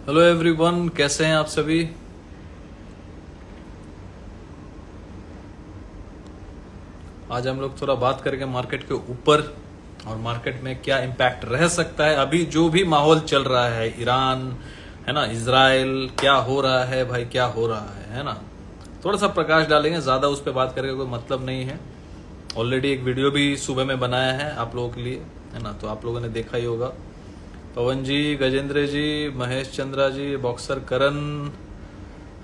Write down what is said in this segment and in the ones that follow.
Hello everyone, कैसे हैं आप सभी। आज हम लोग थोड़ा बात करेंगे मार्केट के ऊपर और मार्केट में क्या इम्पैक्ट रह सकता है। अभी जो भी माहौल चल रहा है, ईरान है ना, इजराइल, क्या हो रहा है भाई, क्या हो रहा है ना। थोड़ा सा प्रकाश डालेंगे, ज्यादा उस पर बात करके कोई मतलब नहीं है। ऑलरेडी एक वीडियो भी सुबह में बनाया है आप लोगों के लिए, है ना, तो आप लोगों ने देखा ही होगा। Pawan ji, Gajendra ji, Mahesh Chandra ji, boxer Karan,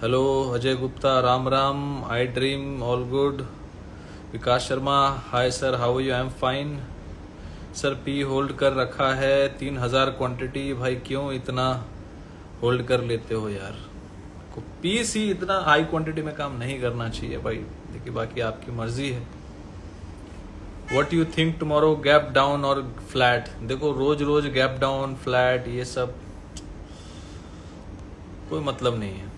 hello Ajay Gupta, Ram Ram, I dream all good, Vikas Sharma, hi sir, how you, I am fine sir. पी होल्ड कर रखा है 3000 क्वांटिटी, भाई क्यों इतना होल्ड कर लेते हो यार। को पी सी इतना हाई क्वांटिटी में काम नहीं करना चाहिए भाई। देखिए बाकी आपकी मर्जी है। What you think tomorrow, gap down और फ्लैट। देखो रोज रोज गैप डाउन फ्लैट ये सब कोई मतलब नहीं है।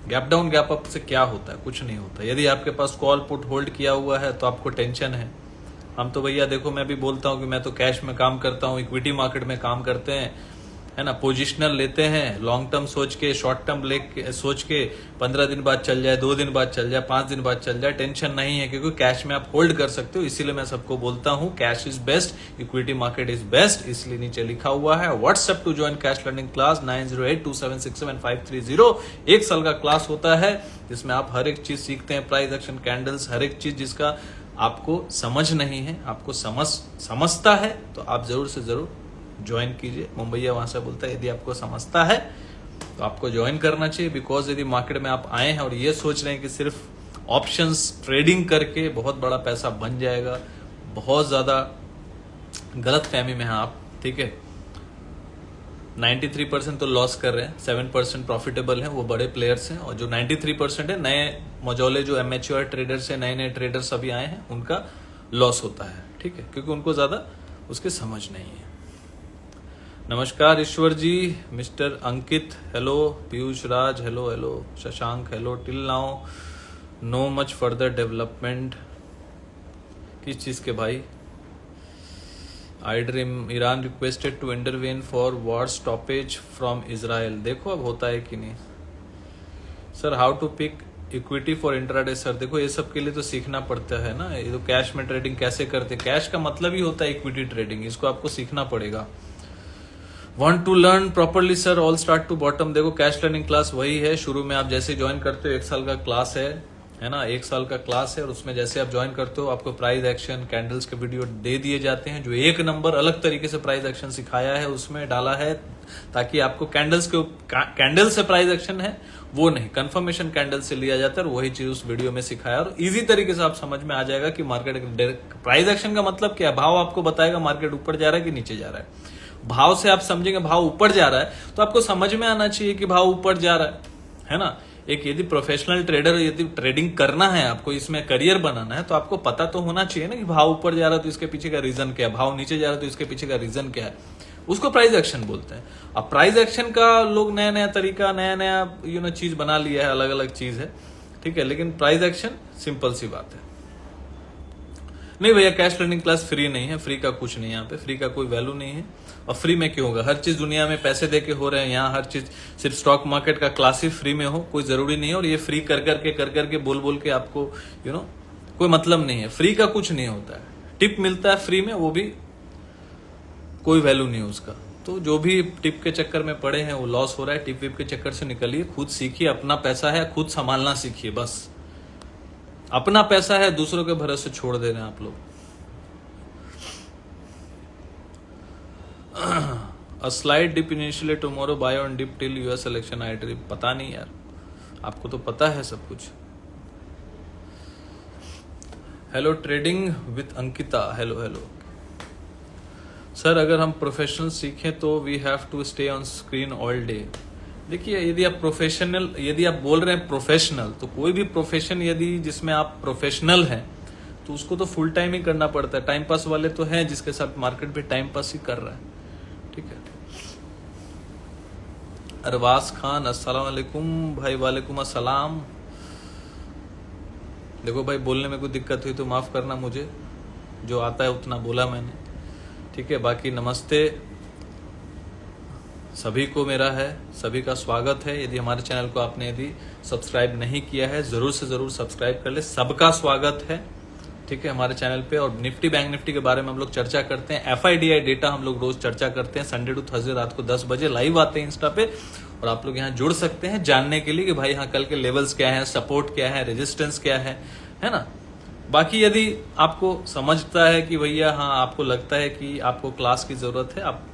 गैप डाउन गैप अप से क्या होता है, कुछ नहीं होता। यदि आपके पास कॉल पुट होल्ड किया हुआ है तो आपको टेंशन है। हम तो भैया देखो, मैं भी बोलता हूं कि मैं तो कैश में काम करता हूं, इक्विटी मार्केट में काम करते हैं, है ना। पोजिशनल लेते हैं, लॉन्ग टर्म सोच के, शॉर्ट टर्म सोच के, 15 दिन बाद चल जाए, 2 दिन बाद चल जाए, 5 दिन बाद चल जाए, टेंशन नहीं है, क्योंकि कैश में आप होल्ड कर सकते हो। इसीलिए मैं सबको बोलता हूं cash is best, equity market is best. इसलिए नीचे लिखा हुआ है WhatsApp to join cash learning class 9082767530। 1 साल का क्लास होता है जिसमें आप हर एक चीज सीखते हैं, प्राइस एक्शन, कैंडल्स, हर एक चीज जिसका आपको समझ नहीं है, आपको समझता है तो आप जरूर से जरूर ज्वाइन कीजिए। मुंबईया वहां से बोलता है यदि आपको समझता है तो आपको ज्वाइन करना चाहिए। बिकॉज यदि मार्केट में आप आए हैं और ये सोच रहे हैं कि सिर्फ ऑप्शंस ट्रेडिंग करके बहुत बड़ा पैसा बन जाएगा, बहुत ज्यादा गलत फहमी में हैं आप, ठीक है। 93% तो लॉस कर रहे हैं, 7% प्रॉफिटेबल हैं, वो बड़े प्लेयर्स हैं। और जो 93% है, नए मजौले जो एमेच्योर ट्रेडर्स हैं, नए नए ट्रेडर्स अभी आए हैं, उनका लॉस होता है, ठीक है, क्योंकि उनको ज्यादा उसकी समझ नहीं है। नमस्कार Ishwar ji, mister Ankit hello, Piyush Raj hello, hello Shashank hello. Till now no much further development. किस चीज के भाई। I dream, Iran requested to intervene for war stoppage from Israel. देखो अब होता है कि नहीं। Sir how to pick equity for intraday. Sir देखो ये सब के लिए तो सीखना पड़ता है ना। ये तो कैश में ट्रेडिंग कैसे करते, कैश का मतलब ही होता है इक्विटी ट्रेडिंग, इसको आपको सीखना पड़ेगा। Want to learn properly sir, all start to bottom. देखो कैश लर्निंग क्लास वही है, शुरू में आप जैसे ज्वाइन करते हो 1 साल का क्लास है ना, 1 साल का क्लास है। और उसमें जैसे आप ज्वाइन करते हो आपको प्राइस एक्शन, कैंडल्स के वीडियो दे दिए जाते हैं, जो एक नंबर अलग तरीके से प्राइस एक्शन सिखाया है, उसमें डाला है, ताकि आपको कैंडल से प्राइस एक्शन है वो नहीं, कंफर्मेशन कैंडल से लिया जाता है, और वही चीज उस वीडियो में सिखाया। और इजी तरीके से आप समझ में आ जाएगा कि मार्केट प्राइस एक्शन का मतलब क्या है। भाव आपको बताएगा मार्केट ऊपर जा रहा है कि नीचे जा रहा है। भाव से आप समझेंगे भाव ऊपर जा रहा है तो आपको समझ में आना चाहिए कि भाव ऊपर जा रहा है ना। एक यदि प्रोफेशनल ट्रेडर, यदि ट्रेडिंग करना है, आपको इसमें करियर बनाना है, तो आपको पता तो होना चाहिए ना कि भाव ऊपर जा रहा है तो इसके पीछे का रीजन क्या है, भाव नीचे जा रहा है तो इसके पीछे का रीजन क्या है। उसको प्राइस एक्शन बोलते हैं। अब प्राइस एक्शन का लोग नया नया तरीका, नया नया चीज बना लिया है, अलग अलग चीज है, ठीक है। लेकिन प्राइस एक्शन सिंपल सी बात है। नहीं भैया कैश लर्निंग क्लास फ्री नहीं है, फ्री का कुछ नहीं है यहाँ पे, फ्री का कोई वैल्यू नहीं है। और फ्री में क्यों होगा, हर चीज दुनिया में पैसे दे के हो रहे हैं, यहाँ हर चीज सिर्फ स्टॉक मार्केट का क्लास ही फ्री में हो, कोई जरूरी नहीं है। और ये फ्री कर करके बोल के आपको कोई मतलब नहीं है। फ्री का कुछ नहीं होता है। टिप मिलता है फ्री में, वो भी कोई वैल्यू नहीं है उसका। तो जो भी टिप के चक्कर में पड़े हैं वो लॉस हो रहा है। टिप विप के चक्कर से निकलिए, खुद सीखिए, अपना पैसा है खुद संभालना सीखिए। बस अपना पैसा है, दूसरों के भरोसे छोड़ दे रहे हैं आप लोग। A slide dip initially tomorrow, buy on dip till US election. I dream, पता नहीं यार, आपको तो पता है सब कुछ। Hello trading with Ankita, hello hello sir. अगर हम प्रोफेशनल सीखें तो we have to stay on screen all day. देखिए यदि आप यदि आप बोल रहे हैं प्रोफेशनल, तो कोई भी प्रोफेशन यदि जिसमें आप प्रोफेशनल हैं तो उसको तो फुल टाइम ही करना पड़ता है। टाइम पास वाले तो हैं जिसके साथ मार्केट भी टाइम पास ही कर रहा है, ठीक है। अरवास खान, अस्सलाम वालेकुम भाई। वालेकुम अस्सलाम। देखो भाई बोलने में कोई दिक्कत हुई तो माफ करना मुझे, जो आता है उतना बोला मैंने, ठीक है। बाकी नमस्ते। सभी को मेरा है, सभी का स्वागत है। यदि हमारे चैनल को आपने यदि सब्सक्राइब नहीं किया है, जरूर से जरूर सब्सक्राइब कर ले। सबका स्वागत है, ठीक है, हमारे चैनल पे। और निफ्टी बैंक निफ्टी के बारे में हम लोग चर्चा करते हैं। FIDI डेटा हम लोग रोज चर्चा करते हैं। संडे टू थर्सडे रात को 10 बजे लाइव आते हैं इंस्टा पे, और आप लोग यहाँ जुड़ सकते हैं जानने के लिए कि भाई हाँ कल के लेवल्स क्या है, सपोर्ट क्या है, रेजिस्टेंस क्या है ना। बाकी यदि आपको समझता है कि भैया हाँ आपको लगता है कि आपको क्लास की जरूरत है, आप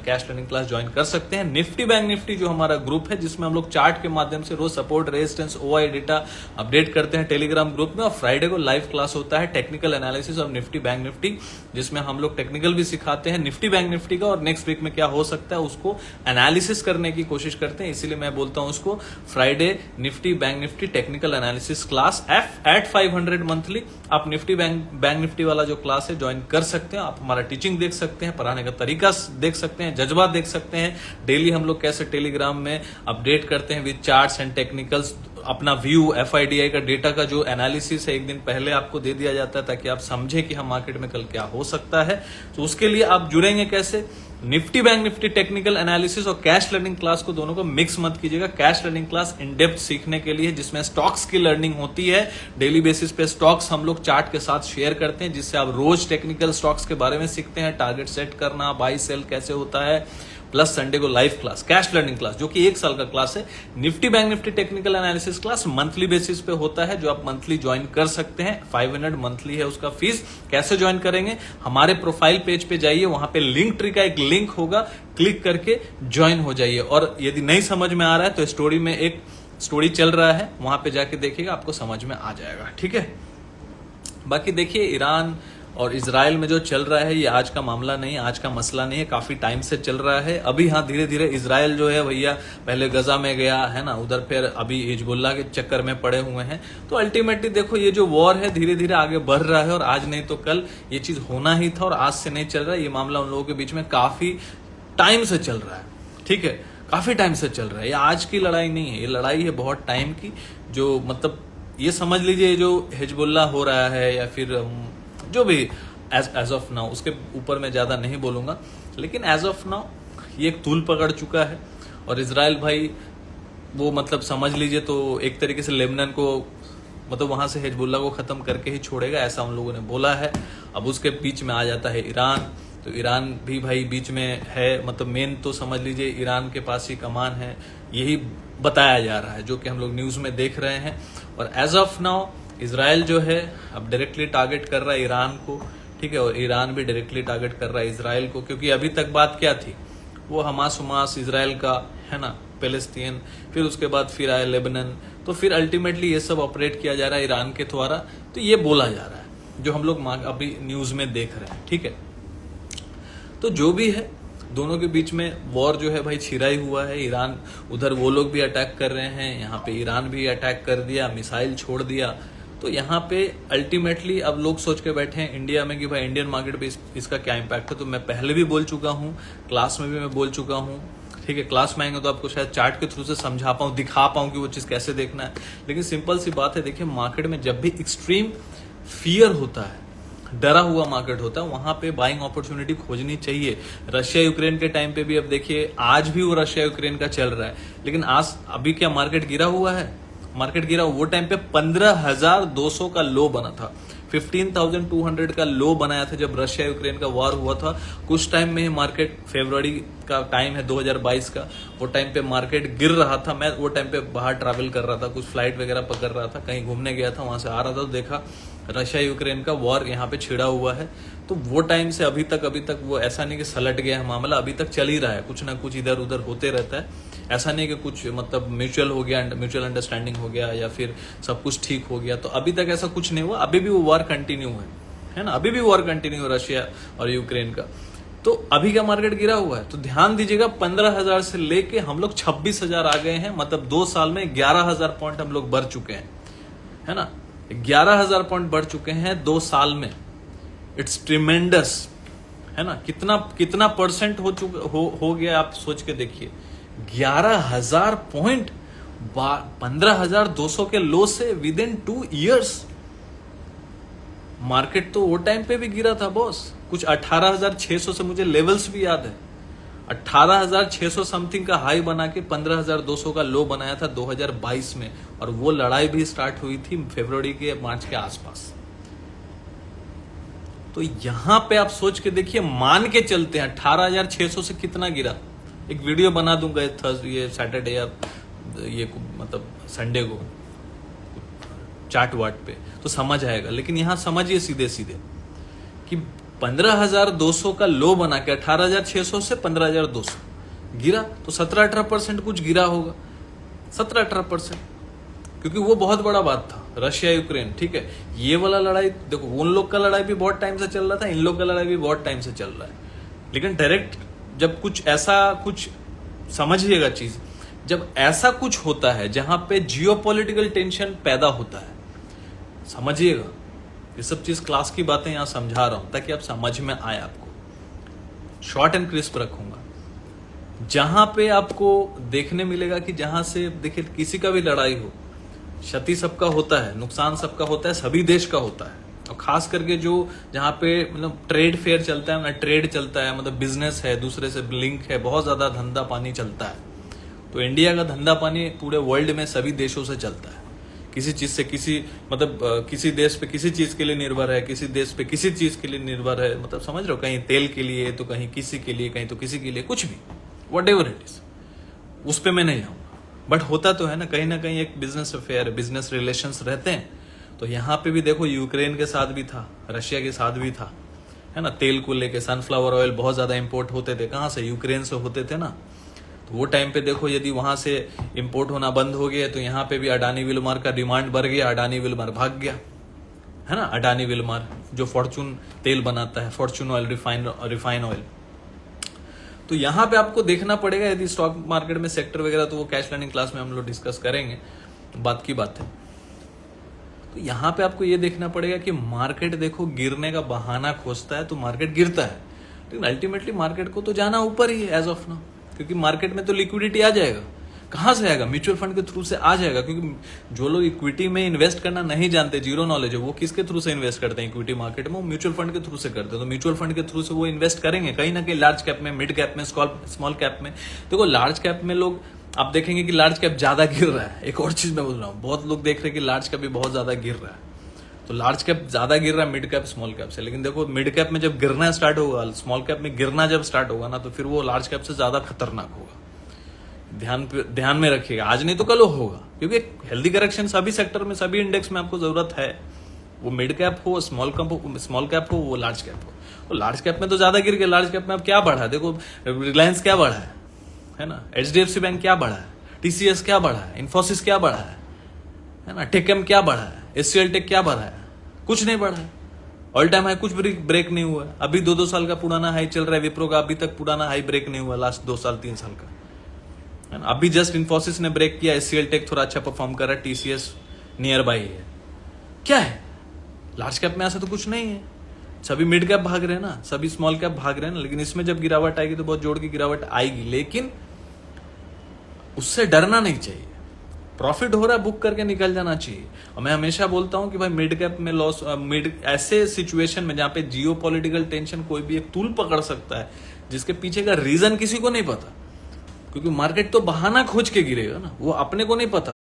कैश लर्निंग क्लास ज्वाइन कर सकते हैं। निफ्टी बैंक निफ्टी जो हमारा ग्रुप है, जिसमें हम लोग चार्ट के माध्यम से रोज support, resistance, OI data update करते हैं टेलीग्राम ग्रुप में। और फ्राइडे को लाइव क्लास होता है technical analysis of Nifty bank Nifty, जिसमें हम लोग टेक्निकल भी सिखाते हैं निफ्टी बैंक निफ्टी का, और नेक्स्ट वीक में क्या हो सकता है उसको एनालिसिस करने की कोशिश करते हैं। इसीलिए मैं बोलता हूं उसको Friday Nifty bank Nifty technical analysis class at 500 monthly. आप निफ्टी बैंक निफ्टी वाला जो क्लास है ज्वाइन कर सकते हैं। आप हमारा टीचिंग देख सकते हैं, पढ़ाने का तरीका देख सकते हैं, जज्बा देख सकते हैं। डेली हम लोग कैसे टेलीग्राम में अपडेट करते हैं विद चार्ट्स एंड टेक्निकल्स। अपना व्यू FIDI का डेटा का जो एनालिसिस है एक दिन पहले आपको दे दिया जाता है, ताकि आप समझे कि हम मार्केट में कल क्या हो सकता है। तो उसके लिए आप जुड़ेंगे कैसे? Nifty bank Nifty technical analysis और कैश लर्निंग क्लास को दोनों को मिक्स मत कीजिएगा। Cash learning class in depth सीखने के लिए, जिसमें स्टॉक्स की लर्निंग होती है। डेली बेसिस पे स्टॉक्स हम लोग चार्ट के साथ शेयर करते हैं, जिससे आप रोज टेक्निकल स्टॉक्स के बारे में सीखते हैं। टारगेट सेट करना, बाई सेल कैसे होता है। प्लस संडे को live class cash learning class, जो कि 1 साल का क्लास है। Nifty bank Nifty technical analysis class monthly basis पे होता है, जो आप मंथली ज्वाइन कर सकते हैं। 500 मंथली है उसका फीस। कैसे ज्वाइन करेंगे? हमारे प्रोफाइल पेज पे जाइए, वहां पे लिंक ट्री का एक लिंक होगा, क्लिक करके ज्वाइन हो जाइए। और यदि नहीं समझ में आ रहा है तो स्टोरी में एक स्टोरी चल रहा है, वहां पे जाके देखिएगा, आपको समझ में आ जाएगा, ठीक है। बाकी देखिए, ईरान और इजराइल में जो चल रहा है, ये आज का मामला नहीं, आज का मसला नहीं है, काफी टाइम से चल रहा है। अभी हाँ धीरे धीरे इजराइल जो है भैया, पहले गजा में गया है ना, उधर फिर अभी हिजबुल्लाह के चक्कर में पड़े हुए हैं। तो अल्टीमेटली देखो, ये जो वॉर है धीरे धीरे आगे बढ़ रहा है, और आज नहीं तो कल ये चीज होना ही था, और आज से नहीं चल रहा है। ये मामला उन लोगों के बीच में काफी टाइम से चल रहा है, ठीक है, काफी टाइम से चल रहा है। ये आज की लड़ाई नहीं है, ये लड़ाई है बहुत टाइम की। जो मतलब ये समझ लीजिए, जो हिजबुल्लाह हो रहा है या फिर जो भी एज ऑफ नाउ, उसके ऊपर मैं ज्यादा नहीं बोलूंगा, लेकिन एज ऑफ नाउ ये एक तूल पकड़ चुका है। और इजराइल भाई वो मतलब समझ लीजिए तो एक तरीके से लेबनान को, मतलब वहां से हिजबुल्लाह को खत्म करके ही छोड़ेगा, ऐसा उन लोगों ने बोला है। अब उसके बीच में आ जाता है ईरान, तो ईरान भी भाई बीच में है। मतलब मेन तो समझ लीजिए ईरान के पास ही कमान है, यही बताया जा रहा है, जो कि हम लोग न्यूज में देख रहे हैं। और एज ऑफ नाउ इजराइल जो है अब डायरेक्टली टारगेट कर रहा है ईरान को, ठीक है, और ईरान भी डायरेक्टली टारगेट कर रहा है इजराइल को। क्योंकि अभी तक बात क्या थी, वो हमास इजराइल का है ना, पैलेस्तीन, फिर उसके बाद फिर आया लेबनान, तो फिर अल्टीमेटली ये सब ऑपरेट किया जा रहा है ईरान के द्वारा। तो ये बोला जा रहा है, जो हम लोग अभी न्यूज में देख रहे हैं, ठीक है। तो जो भी है, दोनों के बीच में वॉर जो है भाई छिरा ही हुआ है। ईरान उधर वो लोग भी अटैक कर रहे हैं, यहाँ पे ईरान भी अटैक कर दिया, मिसाइल छोड़ दिया। तो यहाँ पे अल्टीमेटली अब लोग सोच के बैठे हैं इंडिया में कि भाई इंडियन मार्केट पे इसका क्या इम्पैक्ट है। तो मैं पहले भी बोल चुका हूँ, क्लास में भी मैं बोल चुका हूँ, ठीक है। क्लास में आएंगे तो आपको शायद चार्ट के थ्रू से समझा पाऊँ, दिखा पाऊँ कि वो चीज़ कैसे देखना है। लेकिन सिंपल सी बात है, देखिए मार्केट में जब भी एक्सट्रीम फियर होता है, डरा हुआ मार्केट होता है, वहां पे बाइंग अपॉर्चुनिटी खोजनी चाहिए। रशिया यूक्रेन के टाइम पे भी अब देखिए, आज भी वो रशिया यूक्रेन का चल रहा है, लेकिन आज अभी क्या मार्केट गिरा हुआ है? मार्केट गिरा, वो टाइम पे 15,200 का लो बना था, 15,200 का लो बनाया था जब रशिया यूक्रेन का वॉर हुआ था। कुछ टाइम में ही मार्केट, फरवरी का टाइम है 2022 का, वो टाइम पे मार्केट गिर रहा था। मैं वो टाइम पे बाहर ट्रैवल कर रहा था, कुछ फ्लाइट वगैरह पकड़ रहा था, कहीं घूमने गया था, वहां से आ रहा था तो देखा रशिया यूक्रेन का वॉर यहाँ पे छिड़ा हुआ है। तो वो टाइम से अभी तक वो ऐसा नहीं कि सलट गया है मामला, अभी तक चल ही रहा है, कुछ ना कुछ इधर उधर होते रहता है। ऐसा नहीं कि कुछ मतलब म्यूचुअल हो गया, म्यूचुअल अंडरस्टैंडिंग हो गया या फिर सब कुछ ठीक हो गया। तो अभी तक ऐसा कुछ नहीं हुआ, अभी भी वो वॉर कंटिन्यू है ना, अभी भी वॉर कंटिन्यू है रशिया और यूक्रेन का। तो अभी का मार्केट गिरा हुआ है, तो ध्यान दीजिएगा 15,000 से लेके हम लोग 26,000 आ गए हैं। मतलब 2 साल में 11,000 पॉइंट हम लोग बढ़ चुके हैं, है ना, 11,000 पॉइंट बढ़ चुके हैं 2 साल में। इट्स ट्रिमेंडस, है ना। कितना परसेंट हो गया, आप सोच के देखिए। 11,000 पॉइंट 15,200 के लो से विद इन 2 ईयर्स। मार्केट तो वो टाइम पे भी गिरा था बॉस, कुछ 18,600 से मुझे लेवल्स भी याद है, 18,600 समथिंग का हाई बना के 15,200 का लो बनाया था 2022 में, और वो लड़ाई भी स्टार्ट हुई थी फरवरी के मार्च के आसपास। तो यहां पे आप सोच के देखिए, मान के चलते हैं 18,600 से कितना गिरा। एक वीडियो बना दूंगा ये सैटरडे या ये मतलब संडे को चार्ट वाट पे, तो समझ आएगा। लेकिन यहां समझिए सीधे सीधे कि 15,200 का लो बना के 18,600 से 15,200 गिरा, तो 17-18% कुछ गिरा होगा, 17-18%, क्योंकि वो बहुत बड़ा बात था रशिया यूक्रेन। ठीक है, ये वाला लड़ाई देखो, उन लोग का लड़ाई भी बहुत टाइम से चल रहा था, इन लोग का लड़ाई भी बहुत टाइम से चल रहा है। लेकिन डायरेक्ट जब कुछ ऐसा कुछ समझिएगा चीज, जब ऐसा कुछ होता है जहां पे जियोपॉलिटिकल टेंशन पैदा होता है, समझिएगा, ये सब चीज क्लास की बातें यहां समझा रहा हूं ताकि आप समझ में आए। आपको शॉर्ट एंड क्रिस्प रखूंगा। जहां पे आपको देखने मिलेगा कि जहां से देखिए किसी का भी लड़ाई हो, क्षति सबका होता है, नुकसान सबका होता है, सभी देश का होता है। और खास करके जो जहां पे मतलब ट्रेड फेयर चलता है ना, ट्रेड चलता है, मतलब बिजनेस है, दूसरे से लिंक है, बहुत ज्यादा धंधा पानी चलता है। तो इंडिया का धंधा पानी पूरे वर्ल्ड में सभी देशों से चलता है। किसी चीज से किसी मतलब किसी देश पे किसी चीज के लिए निर्भर है, किसी देश पे किसी चीज के लिए निर्भर है, मतलब समझ रहे हो, कहीं तेल के लिए तो कहीं किसी के लिए, कहीं तो किसी के लिए, कुछ भी, वट एवर इट इज, उस पर मैं नहीं आऊंगा। बट होता तो है ना कहीं एक बिजनेस अफेयर, बिजनेस रिलेशंस रहते हैं। तो यहाँ पे भी देखो, यूक्रेन के साथ भी था, रशिया के साथ भी था, है ना। तेल को लेके सनफ्लावर ऑयल बहुत ज्यादा इंपोर्ट होते थे, कहाँ से, यूक्रेन से होते थे ना। तो वो टाइम पे देखो, यदि वहां से इंपोर्ट होना बंद हो गया तो यहाँ पे भी अडानी विल्मर का डिमांड बढ़ गया, अडानी विल्मर भाग गया, है ना। अडानी विल्मर जो फॉर्चून तेल बनाता है, फॉर्चून ऑयल, रिफाइन ऑयल। तो यहाँ पे आपको देखना पड़ेगा, यदि स्टॉक मार्केट में सेक्टर वगैरह, तो वो कैश लर्निंग क्लास में हम लोग डिस्कस करेंगे, बात की बात है। तो यहाँ पे आपको ये देखना पड़ेगा कि मार्केट देखो गिरने का बहाना खोजता है तो मार्केट गिरता है, लेकिन अल्टीमेटली मार्केट को तो जाना ऊपर ही है एज ऑफ नाउ, क्योंकि मार्केट में तो लिक्विडिटी आ जाएगा। कहां से आएगा? म्यूचुअल फंड के थ्रू से आ जाएगा, क्योंकि जो लोग इक्विटी में इन्वेस्ट करना नहीं जानते, जीरो नॉलेज है, वो किसके थ्रू से इन्वेस्ट करते हैं इक्विटी मार्केट में? वो म्यूचुअल फंड के थ्रू से करते हैं। तो म्यूचुअल फंड के थ्रू से वो इन्वेस्ट करेंगे कहीं ना कहीं, लार्ज कैप में, मिड कैप में, स्मॉल कैप में। देखो लार्ज कैप में लोग, आप देखेंगे कि लार्ज कैप ज्यादा गिर रहा है। एक और चीज मैं बोल रहा हूँ, बहुत लोग देख रहे हैं कि लार्ज कैप भी बहुत ज्यादा गिर रहा है। तो लार्ज कैप ज्यादा गिर रहा है मिड कैप स्मॉल कैप से, लेकिन देखो मिड कैप में जब गिरना स्टार्ट होगा, स्मॉल कैप में गिरना जब स्टार्ट होगा ना, तो फिर वो लार्ज कैप से ज्यादा खतरनाक होगा। ध्यान में रखिएगा, आज नहीं तो कल होगा, क्योंकि हेल्दी करेक्शन सभी सेक्टर में, सभी इंडेक्स में आपको जरूरत है। वो मिड कैप हो, स्मॉल कैप हो, वो लार्ज कैप हो। तो लार्ज कैप में तो ज्यादा गिर गया, लार्ज कैप में अब क्या बढ़ा है? देखो रिलायंस क्या बढ़ा है ना, HDFC बैंक क्या बढ़ा है, TCS क्या बढ़ा है, इन्फोसिस क्या बढ़ा है ना, टेकम क्या बढ़ा है, HCL टेक क्या बढ़ा है? कुछ नहीं बढ़ा है। ऑल टाइम हाई कुछ ब्रेक नहीं हुआ है। अभी 2-2 साल का पुराना हाई चल रहा है विप्रो का, अभी तक पुराना हाई ब्रेक नहीं हुआ, लास्ट 2 साल 3 साल का, है ना। अभी जस्ट इन्फोसिस ने ब्रेक किया, HCL टेक थोड़ा अच्छा परफॉर्म कर रहा है, TCS नियर बाई है। क्या है लार्ज कैप में? ऐसा तो कुछ नहीं है। सभी मिड कैप भाग रहे हैं ना, सभी स्मॉल कैप भाग रहे हैं ना, लेकिन इसमें जब गिरावट आएगी तो बहुत जोड़ की गिरावट आएगी, लेकिन उससे डरना नहीं चाहिए। प्रॉफिट हो रहा है, बुक करके निकल जाना चाहिए। और मैं हमेशा बोलता हूं कि भाई मिड कैप में लॉस, ऐसे सिचुएशन में जहां पे जियो पॉलिटिकल टेंशन कोई भी एक तूल पकड़ सकता है, जिसके पीछे का रीजन किसी को नहीं पता, क्योंकि मार्केट तो बहाना खोज के गिरेगा ना, वो अपने को नहीं पता।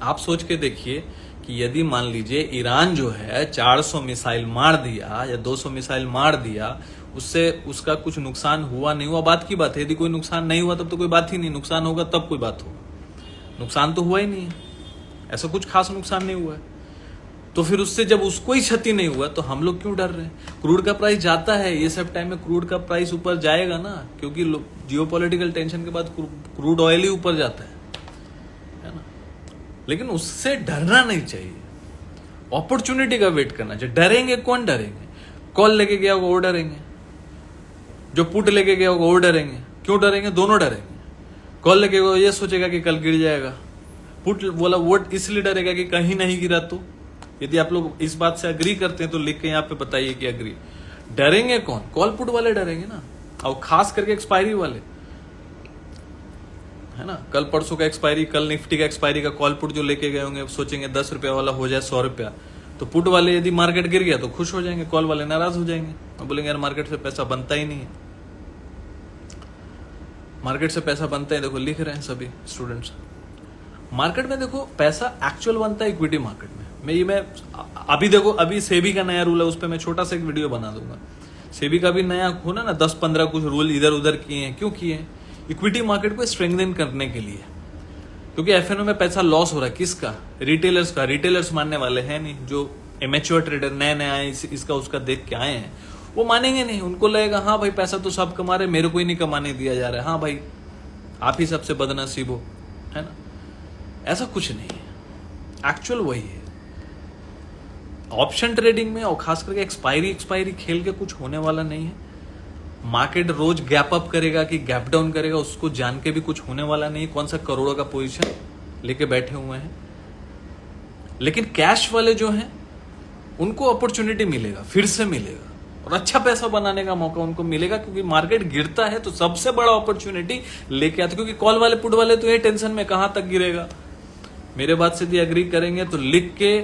आप सोच के देखिए कि यदि मान लीजिए ईरान जो है 400 मिसाइल मार दिया या 200 मिसाइल मार दिया, उससे उसका कुछ नुकसान हुआ नहीं हुआ, बात की बात है। यदि कोई नुकसान नहीं हुआ तब तो कोई बात ही नहीं, नुकसान होगा तब कोई बात होगा। नुकसान तो हुआ ही नहीं है, ऐसा कुछ खास नुकसान नहीं हुआ है, तो फिर उससे जब उसको ही क्षति नहीं हुआ तो हम लोग क्यों डर रहे हैं? क्रूड का प्राइस जाता है, ये सब टाइम में क्रूड का प्राइस ऊपर जाएगा ना, क्योंकि जियोपॉलिटिकल टेंशन के बाद क्रूड ऑयल ही ऊपर जाता है ना। लेकिन उससे डरना नहीं चाहिए, अपॉर्चुनिटी का वेट करना चाहिए। डरेंगे कौन? डरेंगे कॉल लेके गया होगा वो डरेंगे, जो पुट लेके गया होगा वो डरेंगे। क्यों डरेंगे? दोनों डरेंगे। कॉल लेके वो ये सोचेगा कि कल गिर जाएगा, पुट बोला वो इसलिए डरेगा कि कहीं नहीं गिरा। तो यदि आप लोग इस बात से अग्री करते हैं तो लिख के यहाँ पे बताइए कि अग्री। डरेंगे कौन? कॉल पुट वाले डरेंगे ना, और खास करके एक्सपायरी वाले, है ना। कल परसों का एक्सपायरी, कल निफ्टी का एक्सपायरी का कॉल पुट जो लेके गए होंगे, सोचेंगे 10 रुपया वाला हो जाए 100 रुपया, तो पुट वाले यदि मार्केट गिर गया तो खुश हो जाएंगे, कॉल वाले नाराज हो जाएंगे और बोलेंगे यार मार्केट से पैसा बनता ही नहीं है। मार्केट से पैसा बनता है, देखो लिख रहे हैं सभी स्टूडेंट्स। मार्केट में देखो पैसा एक्चुअल बनता है इक्विटी मार्केट में। मैं अभी देखो, अभी सेबी का नया रूल है, उस पर मैं छोटा सा एक वीडियो बना दूंगा। सेबी का भी नया होना ना 10-15 कुछ रूल इधर उधर किए हैं। क्यों किए हैं? इक्विटी मार्केट को स्ट्रेंथन करने के लिए, क्योंकि एफएनओ में पैसा लॉस हो रहा है। किसका? रिटेलर्स का। रिटेलर्स मानने वाले हैं नहीं, जो एमेच्योर ट्रेडर नए नए आए, इसका उसका देख के आए हैं, वो मानेंगे नहीं। उनको लगेगा हाँ भाई पैसा तो सब कमा रहे, मेरे को ही नहीं कमाने दिया जा रहा है, हाँ भाई आप ही सबसे बदनसीब हो, है ना। ऐसा कुछ नहीं है, एक्चुअल वही है। ऑप्शन ट्रेडिंग में और खास करके एक्सपायरी खेल के कुछ होने वाला नहीं है। मार्केट रोज गैप अप करेगा कि गैप डाउन करेगा, उसको जान के भी कुछ होने वाला नहीं है। कौन सा करोड़ों का पोजीशन लेके बैठे हुए हैं। लेकिन कैश वाले जो हैं उनको अपॉर्चुनिटी मिलेगा, फिर से मिलेगा, और अच्छा पैसा बनाने का मौका उनको मिलेगा। क्योंकि मार्केट गिरता है तो सबसे बड़ा अपॉर्चुनिटी लेके आता है। क्योंकि कॉल वाले पुट वाले तो ये टेंशन में कहां तक गिरेगा। मेरे बात से भी एग्री करेंगे तो लिख के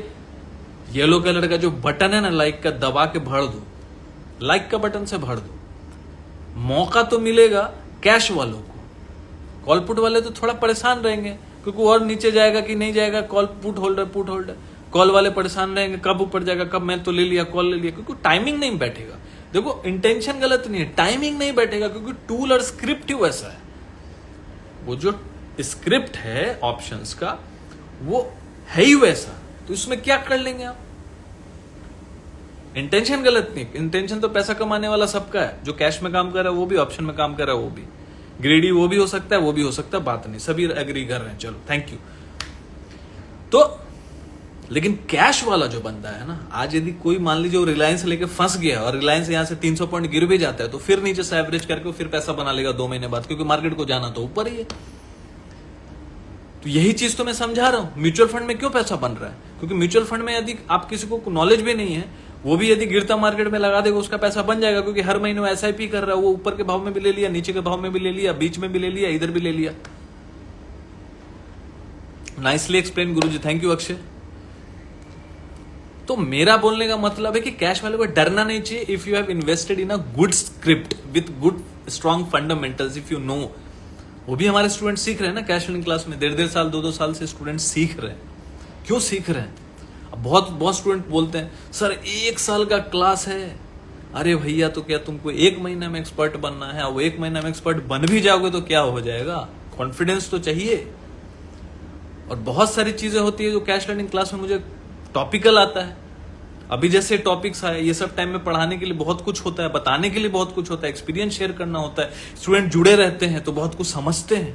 येलो कलर का जो बटन है ना लाइक का, दबा के भर दो, लाइक का बटन से भर दो। मौका तो मिलेगा कैश वालों को। कॉल पुट वाले तो थोड़ा परेशान रहेंगे, क्योंकि और नीचे जाएगा कि नहीं जाएगा। कॉल पुट होल्डर कॉल वाले परेशान रहेंगे, कब ऊपर जाएगा, कब मैं तो ले लिया, कॉल ले लिया, क्योंकि टाइमिंग नहीं बैठेगा। देखो इंटेंशन गलत नहीं है, टाइमिंग नहीं बैठेगा, क्योंकि टूल और स्क्रिप्ट ही वैसा है। वो जो स्क्रिप्ट है ऑप्शंस का वो है ही वैसा, तो इसमें क्या कर लेंगे आप। इंटेंशन गलत नहीं, इंटेंशन तो पैसा कमाने वाला सबका है। जो कैश में काम कर रहा है वो भी, ऑप्शन में काम कर रहा है वो भी, ग्रेडी वो भी हो सकता है, वो भी हो सकता है, बात नहीं, सभी एग्री कर रहे हैं, चलो थैंक यू। तो लेकिन कैश वाला जो बंदा है ना, आज यदि कोई मान लीजिए वो रिलायंस लेके फंस गया और रिलायंस यहां से 300 पॉइंट गिर भी जाता है, तो फिर नीचे से एवरेज करके फिर पैसा बना लेगा 2 महीने बाद, क्योंकि मार्केट को जाना तो ऊपर ही है। तो यही चीज तो मैं समझा रहा हूं। म्यूचुअल फंड में क्यों पैसा बन रहा है? क्योंकि म्यूचुअल फंड में यदि आप किसी को नॉलेज भी नहीं है, वो भी यदि गिरता मार्केट में लगा देगा, उसका पैसा बन जाएगा। क्योंकि हर महीने वो एसआईपी कर रहा है, वो ऊपर के भाव में भी ले लिया, नीचे के भाव में भी ले लिया, बीच में भी ले लिया, इधर भी ले लिया। Nicely explain Guruji, thank you Akshay. तो मेरा बोलने का मतलब है कि कैश वाले को डरना नहीं चाहिए if you have invested in a good script with good strong fundamentals, if you know. वो भी हमारे स्टूडेंट सीख रहे हैं ना कैश वाली क्लास में, 1.5 साल 2-2 साल से स्टूडेंट सीख रहे हैं। क्यों सीख रहे हैं? अब बहुत स्टूडेंट बोलते हैं सर 1 साल का क्लास है। अरे भैया, तो क्या तुमको 1 महीना में एक्सपर्ट बनना है? वो 1 महीना में एक्सपर्ट बन भी जाओगे तो क्या हो जाएगा? कॉन्फिडेंस तो चाहिए। और बहुत सारी चीजें होती है जो कैश लर्निंग क्लास में मुझे टॉपिकल आता है। अभी जैसे टॉपिक्स आए, ये सब टाइम में पढ़ाने के लिए बहुत कुछ होता है, बताने के लिए बहुत कुछ होता है, एक्सपीरियंस शेयर करना होता है। स्टूडेंट जुड़े रहते हैं तो बहुत कुछ समझते हैं।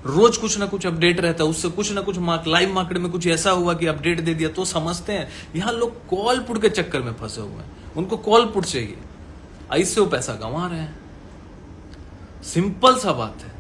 रोज कुछ ना कुछ अपडेट रहता है, उससे कुछ ना कुछ लाइव मार्केट में कुछ ऐसा हुआ कि अपडेट दे दिया तो समझते हैं। यहाँ लोग कॉल पुट के चक्कर में फंसे हुए हैं, उनको कॉल पुट चाहिए, ऐसे वो पैसा कमा रहे हैं। सिंपल सा बात है।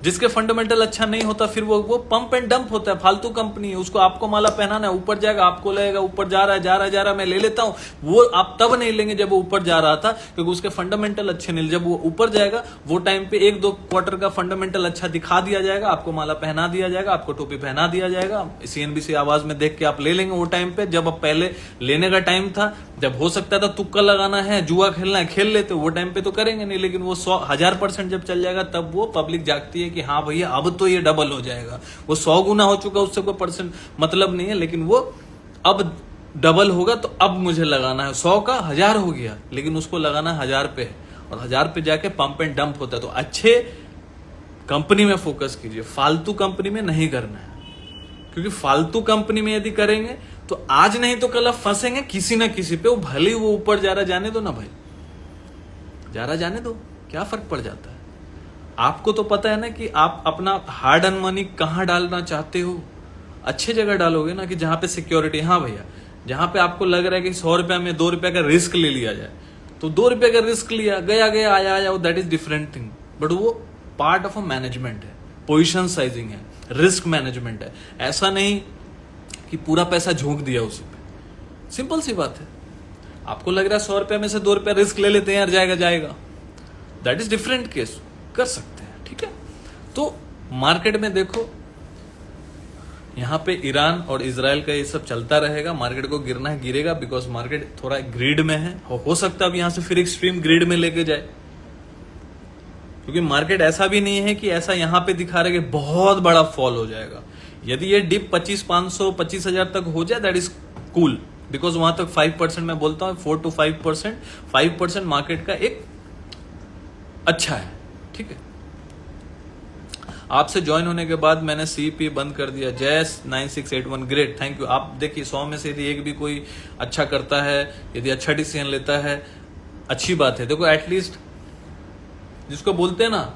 जिसके फंडामेंटल अच्छा नहीं होता फिर वो पंप एंड डंप होता है, फालतू कंपनी है। उसको आपको माला पहनाना है, ऊपर जाएगा, आपको लगेगा ऊपर जा रहा है मैं ले लेता हूं। वो आप तब नहीं लेंगे जब वो ऊपर जा रहा था, क्योंकि उसके फंडामेंटल अच्छे नहीं। जब वो ऊपर जाएगा वो टाइम पे 1-2 क्वार्टर का फंडामेंटल अच्छा दिखा दिया जाएगा, आपको माला पहना दिया जाएगा, आपको टोपी पहना दिया जाएगा, सीएनबीसी आवाज में देख के आप ले लेंगे। वो टाइम पे जब अब पहले लेने का टाइम था, जब हो सकता था तुक्का लगाना है, जुआ खेलना है, खेल लेते, वो टाइम पे तो करेंगे नहीं। लेकिन वो 100,000% जब चल जाएगा तब वो पब्लिक जागती है कि हाँ भैया अब तो ये डबल हो जाएगा। वो 100 गुना हो चुका, उससे कोई परसेंट मतलब नहीं है, लेकिन वो अब डबल होगा तो अब मुझे लगाना है। 100 का 1000 हो गया, लेकिन उसको लगाना 1000 पे है, और 1000 पे जाके पंप एंड डंप होता है। तो अच्छे कंपनी में फोकस कीजिए, फालतू कंपनी में नहीं करना है। क्योंकि फालतू कंपनी में यदि करेंगे तो आज नहीं तो कल आप फंसेंगे किसी ना किसी पे। वो भले ही वो ऊपर जा रहा, जाने दो ना भाई, जा रहा जाने दो, क्या फर्क पड़ जाता है। आपको तो पता है ना कि आप अपना हार्ड अर्न मनी कहां डालना चाहते हो। अच्छे जगह डालोगे ना, कि जहां पे सिक्योरिटी। हाँ भैया, जहां पे आपको लग रहा है कि 100 रुपया में 2 रुपया का रिस्क ले लिया जाए, तो 2 रुपये का रिस्क लिया, गया आया, that is different thing. But वो पार्ट ऑफ अ मैनेजमेंट है, पोजिशन साइजिंग है, रिस्क मैनेजमेंट है। ऐसा नहीं कि पूरा पैसा झोंक दिया उसी पे। सिंपल सी बात है। आपको लग रहा है 100 रुपया में से 2 रुपया रिस्क ले लेते हैं यार, जाएगा, दैट इज डिफरेंट केस, कर सकते हैं, ठीक है। तो मार्केट में देखो, यहां पे ईरान और इजराइल का ये सब चलता रहेगा। मार्केट को गिरना है, गिरेगा, बिकॉज मार्केट थोड़ा ग्रीड में है। हो सकता है अब यहां से फिर एक्सट्रीम ग्रीड में लेके जाए। क्योंकि मार्केट ऐसा भी नहीं है कि ऐसा यहां पे दिखा रहे कि बहुत बड़ा फॉल हो जाएगा। यदि ये डिप 25,500 25,000 तक हो जाए दैट इज कूल, बिकॉज वहां तक 5% मैं बोलता हूं 4 to 5%, 5% मार्केट का एक अच्छा है। ठीक है, आपसे ज्वाइन होने के बाद मैंने सीपी बंद कर दिया। जैस 9681 ग्रेट, थैंक यू। आप देखिए 100 में से यदि एक भी कोई अच्छा करता है, यदि अच्छा डिसीजन लेता है, अच्छी बात है। देखो एटलीस्ट जिसको बोलते हैं ना,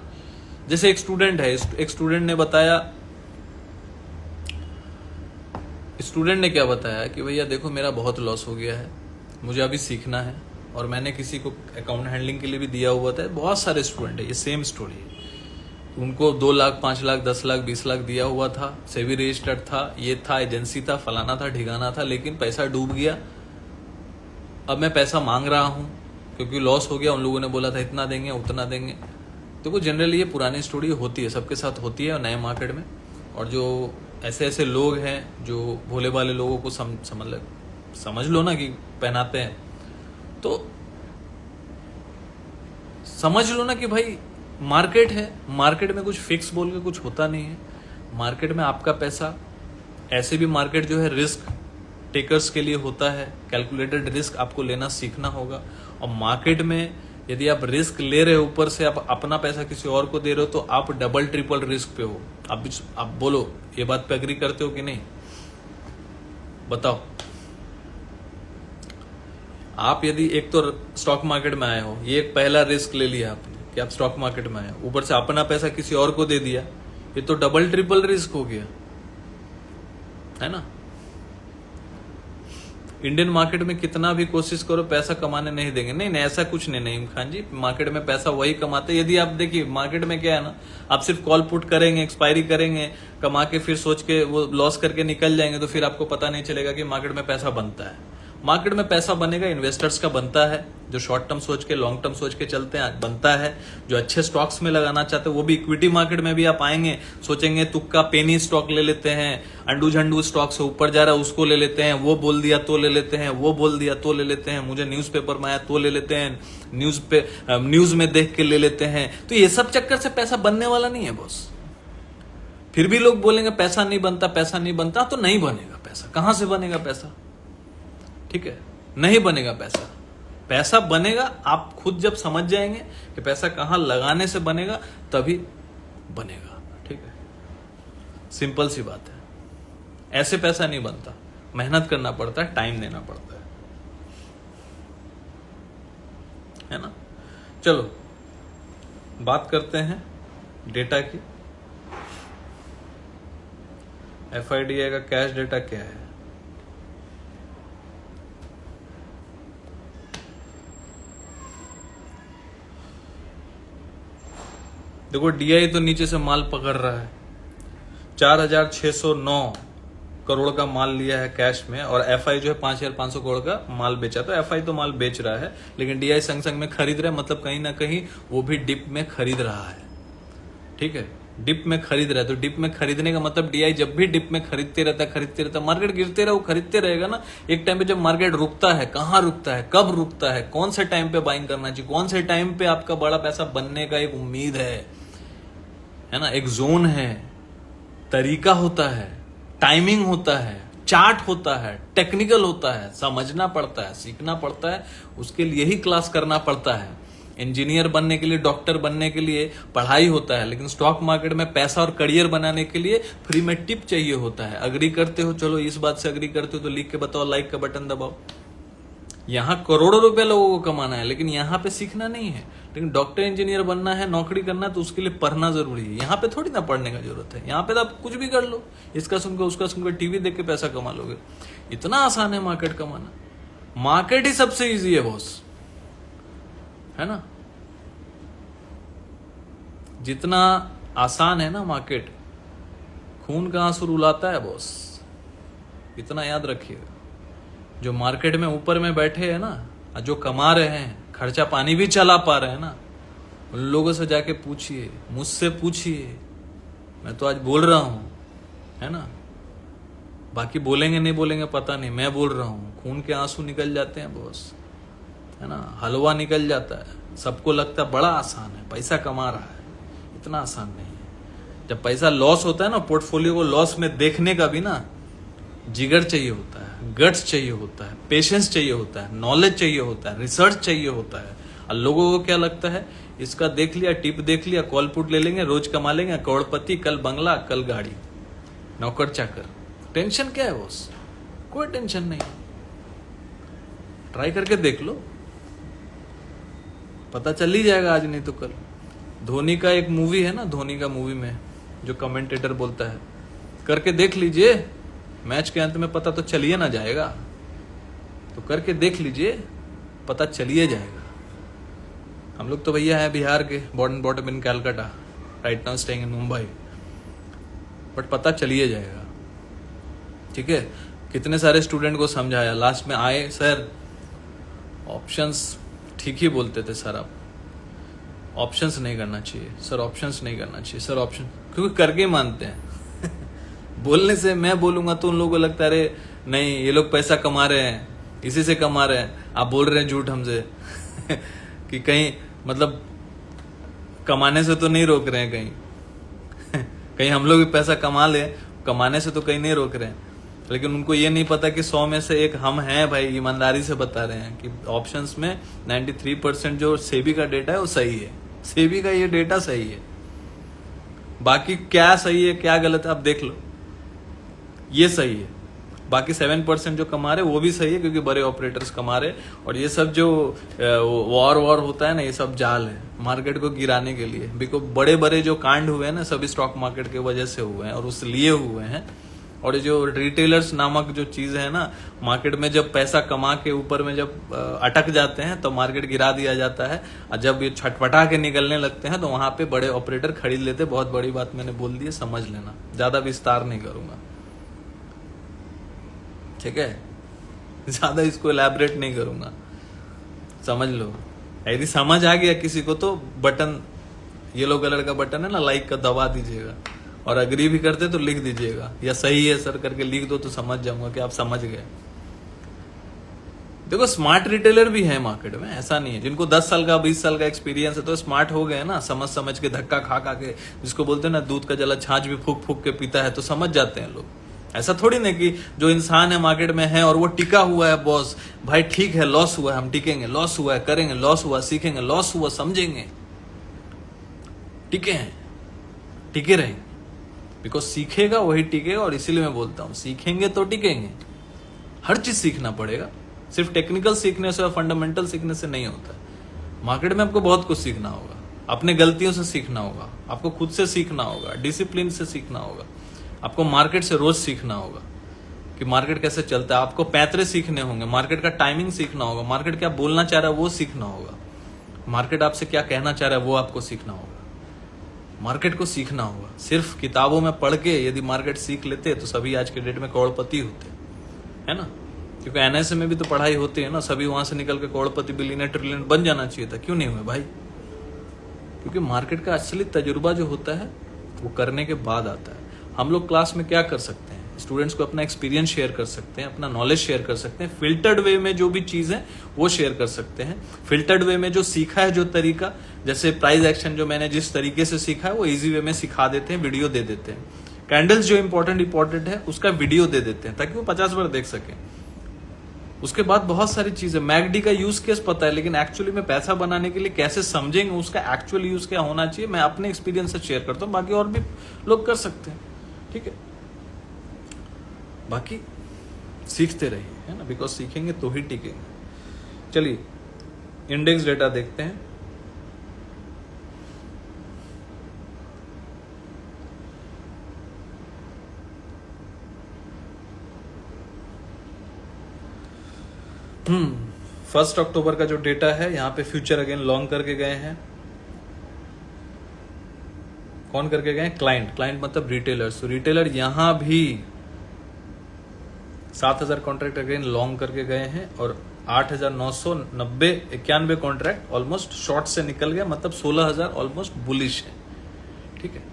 जैसे एक स्टूडेंट है, एक स्टूडेंट ने बताया, स्टूडेंट ने क्या बताया कि भैया देखो मेरा बहुत लॉस हो गया है, मुझे अभी सीखना है, और मैंने किसी को अकाउंट हैंडलिंग के लिए भी दिया हुआ था। बहुत सारे स्टूडेंट है, ये सेम स्टोरी है। उनको 2 लाख 5 लाख 10 लाख 20 लाख दिया हुआ था, सेवी रजिस्टर्ड था, ये था, एजेंसी था, फलाना था, ठिकाना था, लेकिन पैसा डूब गया। अब मैं पैसा मांग रहा हूं क्योंकि लॉस हो गया। उन लोगों ने बोला था इतना देंगे उतना देंगे। देखो जनरली ये पुरानी स्टोरी होती है, सबके साथ होती है और नए मार्केट में। और जो ऐसे ऐसे लोग हैं जो भोले भाले लोगों को समझ लो ना कि पहनाते हैं, तो समझ लो ना कि भाई मार्केट है, मार्केट में कुछ फिक्स बोल के कुछ होता नहीं है। मार्केट में आपका पैसा, ऐसे भी मार्केट जो है रिस्क टेकर्स के लिए होता है। कैलकुलेटेड रिस्क आपको लेना सीखना होगा। और मार्केट में यदि आप रिस्क ले रहे हो, ऊपर से आप अपना पैसा किसी और को दे रहे हो, तो आप डबल ट्रिपल रिस्क पे हो। आप बोलो ये बात पे एग्री करते हो कि नहीं, बताओ। आप यदि एक तो स्टॉक मार्केट में आए हो, ये एक पहला रिस्क ले लिया आपने कि आप स्टॉक मार्केट में आए, ऊपर से अपना पैसा किसी और को दे दिया, ये तो डबल ट्रिपल रिस्क हो गया, है ना। इंडियन मार्केट में कितना भी कोशिश करो पैसा कमाने नहीं देंगे। नहीं नहीं, ऐसा कुछ नहीं नईम खान जी, मार्केट में पैसा वही कमाते। यदि आप देखिए मार्केट में क्या है ना, आप सिर्फ कॉल पुट करेंगे, एक्सपायरी करेंगे, कमा के फिर सोच के वो लॉस करके निकल जाएंगे, तो फिर आपको पता नहीं चलेगा कि मार्केट में पैसा बनता है। मार्केट में पैसा बनेगा इन्वेस्टर्स का बनता है, जो शॉर्ट टर्म सोच के लॉन्ग टर्म सोच के चलते हैं बनता है। जो अच्छे स्टॉक्स में लगाना चाहते हैं वो भी इक्विटी मार्केट में भी आप आएंगे, सोचेंगे तुक्का पेनी स्टॉक ले लेते हैं, अंडू झंडू स्टॉक से ऊपर जा रहा है उसको ले लेते हैं, वो बोल दिया तो ले लेते हैं, वो बोल दिया तो ले लेते हैं, मुझे न्यूज़पेपर में आया तो ले लेते हैं, न्यूज में देख के ले लेते हैं। तो ये सब चक्कर से पैसा बनने वाला नहीं है बॉस। फिर भी लोग बोलेंगे पैसा नहीं बनता, पैसा नहीं बनता, तो नहीं बनेगा पैसा। कहां से बनेगा पैसा? ठीक है, नहीं बनेगा पैसा। पैसा बनेगा आप खुद जब समझ जाएंगे कि पैसा कहां लगाने से बनेगा, तभी बनेगा। ठीक है, सिंपल सी बात है। ऐसे पैसा नहीं बनता, मेहनत करना पड़ता है, टाइम देना पड़ता है ना। चलो बात करते हैं डेटा की। FIDI का कैश डेटा क्या है? देखो DI तो नीचे से माल पकड़ रहा है, 4,609 करोड़ का माल लिया है कैश में, और FI जो है 5,500 करोड़ का माल बेचा। तो FI तो माल बेच रहा है, लेकिन DI संग संग में खरीद रहा है, मतलब कहीं ना कहीं वो भी डिप में खरीद रहा है। ठीक है, डिप में खरीद रहा है। तो डिप में खरीदने का मतलब DI जब भी डिप में खरीदते रहता, मार्केट गिरते रहा वो खरीदते रहेगा ना। एक टाइम पे जब मार्केट रुकता है, कहाँ रुकता है, कब रुकता है, कौन से टाइम पे बाइंग करना चाहिए, कौन से टाइम पे आपका बड़ा पैसा बनने का एक उम्मीद है ना, एक जोन है, तरीका होता है, टाइमिंग होता है, चार्ट होता है, टेक्निकल होता है, समझना पड़ता है, सीखना पड़ता है, उसके लिए ही क्लास करना पड़ता है। इंजीनियर बनने के लिए, डॉक्टर बनने के लिए पढ़ाई होता है, लेकिन स्टॉक मार्केट में पैसा और करियर बनाने के लिए फ्री में टिप चाहिए होता है। अग्री करते हो? चलो इस बात से अग्री करते हो तो लिख के बताओ, लाइक का बटन दबाओ। यहां करोड़ों रुपए लोगों को कमाना है, लेकिन यहां पे सीखना नहीं है। लेकिन डॉक्टर इंजीनियर बनना है, नौकरी करना है, तो उसके लिए पढ़ना जरूरी है। यहाँ पे थोड़ी ना पढ़ने का जरूरत है, यहाँ पे तो आप कुछ भी कर लो, इसका सुनकर उसका सुनकर टीवी देख के पैसा कमा लोगे। इतना आसान है मार्केट कमाना, मार्केट ही सबसे इजी है बॉस, है ना। जितना आसान है ना मार्केट, खून का आंसू रुलाता है बॉस, इतना याद रखिएगा। जो मार्केट में ऊपर में बैठे हैं ना, जो कमा रहे हैं, खर्चा पानी भी चला पा रहे हैं ना, उन लोगों से जाके पूछिए, मुझसे पूछिए, मैं तो आज बोल रहा हूं, है ना। बाकी बोलेंगे नहीं बोलेंगे पता नहीं, मैं बोल रहा हूं, खून के आंसू निकल जाते हैं बॉस। है ना, हलवा निकल जाता है। सबको लगता है बड़ा आसान है, पैसा कमा रहा है, इतना आसान नहीं है। जब पैसा लॉस होता है ना, पोर्टफोलियो को लॉस में देखने का भी ना जिगर चाहिए होता है, गट्स चाहिए होता है, पेशेंस चाहिए होता है, नॉलेज चाहिए होता है, रिसर्च चाहिए होता है। और लोगों को क्या लगता है, इसका देख लिया, टिप देख लिया, कॉल पुट ले लेंगे, रोज कमा लेंगे, करोड़पति, कल बंगला, कल गाड़ी, नौकर चाकर। टेंशन क्या है बॉस? कोई टेंशन नहीं। ट्राई करके देख लो, पता चल ही जाएगा आज नहीं तो कल। धोनी का एक मूवी है ना, धोनी का मूवी में जो कमेंटेटर बोलता है, करके देख लीजिए, मैच के अंत में पता तो चलिए ना जाएगा। तो करके देख लीजिए, पता चलिए जाएगा। हम लोग तो भैया हैं बिहार के, born bottom in Calcutta, right now staying in Mumbai, but पता चलिए जाएगा। ठीक है, कितने सारे स्टूडेंट को समझाया, लास्ट में आए, सर ऑप्शंस ठीक ही बोलते थे सर, आप ऑप्शंस नहीं करना चाहिए सर, ऑप्शंस नहीं करना चाहिए सर, ऑप्शन, क्योंकि करके मानते हैं। बोलने से मैं बोलूंगा तो उन लोगों को लगता है अरे नहीं, ये लोग पैसा कमा रहे हैं, इसी से कमा रहे हैं, आप बोल रहे हैं झूठ हमसे। कि कहीं मतलब कमाने से तो नहीं रोक रहे हैं, कहीं कहीं हम लोग भी पैसा कमा ले, कमाने से तो कहीं नहीं रोक रहे हैं। लेकिन उनको ये नहीं पता कि 100 में से एक हम हैं भाई, ईमानदारी से बता रहे हैं कि ऑप्शंस में 93% जो सेबी का डेटा है वो सही है, सेबी का ये डेटा सही है। बाकी क्या सही है क्या गलत है आप देख लो, ये सही है। बाकी 7% जो कमा रहे वो भी सही है, क्योंकि बड़े ऑपरेटर्स कमा रहे। और ये सब जो वॉर होता है ना, ये सब जाल है मार्केट को गिराने के लिए। बिकॉज बड़े बड़े जो कांड हुए हैं ना, सभी स्टॉक मार्केट के वजह से हुए हैं और उस लिए हुए हैं। और जो रिटेलर्स नामक जो चीज है ना, मार्केट में जब पैसा कमा के ऊपर में जब अटक जाते हैं तो मार्केट गिरा दिया जाता है, और जब ये छटपटा के निकलने लगते हैं तो वहां पे बड़े ऑपरेटर खरीद लेते। बहुत बड़ी बात मैंने बोल दी है, समझ लेना, ज्यादा विस्तार नहीं करूंगा, ठीक है, ज्यादा इसको एलैबोरेट नहीं करूंगा, समझ लो। यदि समझ आ गया किसी को तो बटन, येलो कलर का बटन है ना लाइक का, दबा दीजिएगा। और अग्री भी करते तो लिख दीजिएगा, या सही है सर करके लिख दो तो समझ जाऊंगा कि आप समझ गए। देखो स्मार्ट रिटेलर भी है मार्केट में, ऐसा नहीं है। जिनको 10 साल का 20 साल का एक्सपीरियंस है तो स्मार्ट हो गए ना, समझ समझ के, धक्का खा खा के, जिसको बोलते हैं ना दूध का जला छाछ भी फूक फूक के पीता है, तो समझ जाते हैं लोग। ऐसा थोड़ी ना कि जो इंसान है मार्केट में है और वो टिका हुआ है, बॉस भाई ठीक है लॉस हुआ है हम टिकेंगे, लॉस हुआ है करेंगे, लॉस हुआ सीखेंगे, लॉस हुआ समझेंगे, टिके हैं, टिके रहेंगे। बिकॉज सीखेगा वही टिकेगा। और इसीलिए मैं बोलता हूं सीखेंगे तो टिकेंगे। हर चीज सीखना पड़ेगा, सिर्फ टेक्निकल सीखने से और फंडामेंटल सीखने से नहीं होता। मार्केट में आपको बहुत कुछ सीखना होगा, अपने गलतियों से सीखना होगा, आपको खुद से सीखना होगा, डिसिप्लिन से सीखना होगा, आपको मार्केट से रोज सीखना होगा कि मार्केट कैसे चलता है। आपको पैतरे सीखने होंगे, मार्केट का टाइमिंग सीखना होगा, मार्केट क्या बोलना चाह रहा है वो सीखना होगा, मार्केट आपसे क्या कहना चाह रहा है वो आपको सीखना होगा। मार्केट को सीखना होगा। सिर्फ किताबों में पढ़ के यदि मार्केट सीख लेते तो सभी आज के डेट में करोड़पति होते, है ना। क्योंकि एनएसए में भी तो पढ़ाई होती है ना, सभी वहां से निकल के करोड़पति, बिलियनर, ट्रिलियन बन जाना चाहिए था, क्यों नहीं हुए भाई? क्योंकि मार्केट का असली तजुर्बा जो होता है वो करने के बाद आता है। हम लोग क्लास में क्या कर सकते हैं, स्टूडेंट्स को अपना एक्सपीरियंस शेयर कर सकते हैं, अपना नॉलेज शेयर कर सकते हैं, फिल्टर्ड वे में जो भी चीज है वो शेयर कर सकते हैं। फिल्टर्ड वे में जो सीखा है, जो तरीका, जैसे प्राइस एक्शन जो मैंने जिस तरीके से सीखा है वो इजी वे में सिखा देते हैं, वीडियो दे देते हैं। कैंडल्स जो इंपॉर्टेंट है उसका वीडियो दे देते हैं ताकि वो 50 बार देख सके। उसके बाद बहुत सारी चीजें, मैकडी का यूज केस पता है, लेकिन एक्चुअली में पैसा बनाने के लिए कैसे समझेंगे, उसका एक्चुअल यूज क्या होना चाहिए, मैं अपने एक्सपीरियंस से शेयर करता हूँ, बाकी और भी लोग कर सकते हैं, ठीक है। बाकी सीखते रहिए, है ना, बिकॉज सीखेंगे तो ही टिकेंगे। चलिए इंडेक्स डेटा देखते हैं। फर्स्ट अक्टूबर का जो डेटा है, यहाँ पे फ्यूचर अगेन लॉन्ग करके गए हैं। कौन करके गए? क्लाइंट मतलब रिटेलर्स। तो रिटेलर यहां भी 7000 कॉन्ट्रैक्ट अगेन लॉन्ग करके गए हैं और 8991 कॉन्ट्रैक्ट ऑलमोस्ट शॉर्ट से निकल गया, मतलब 16000 ऑलमोस्ट बुलिश है, ठीक है।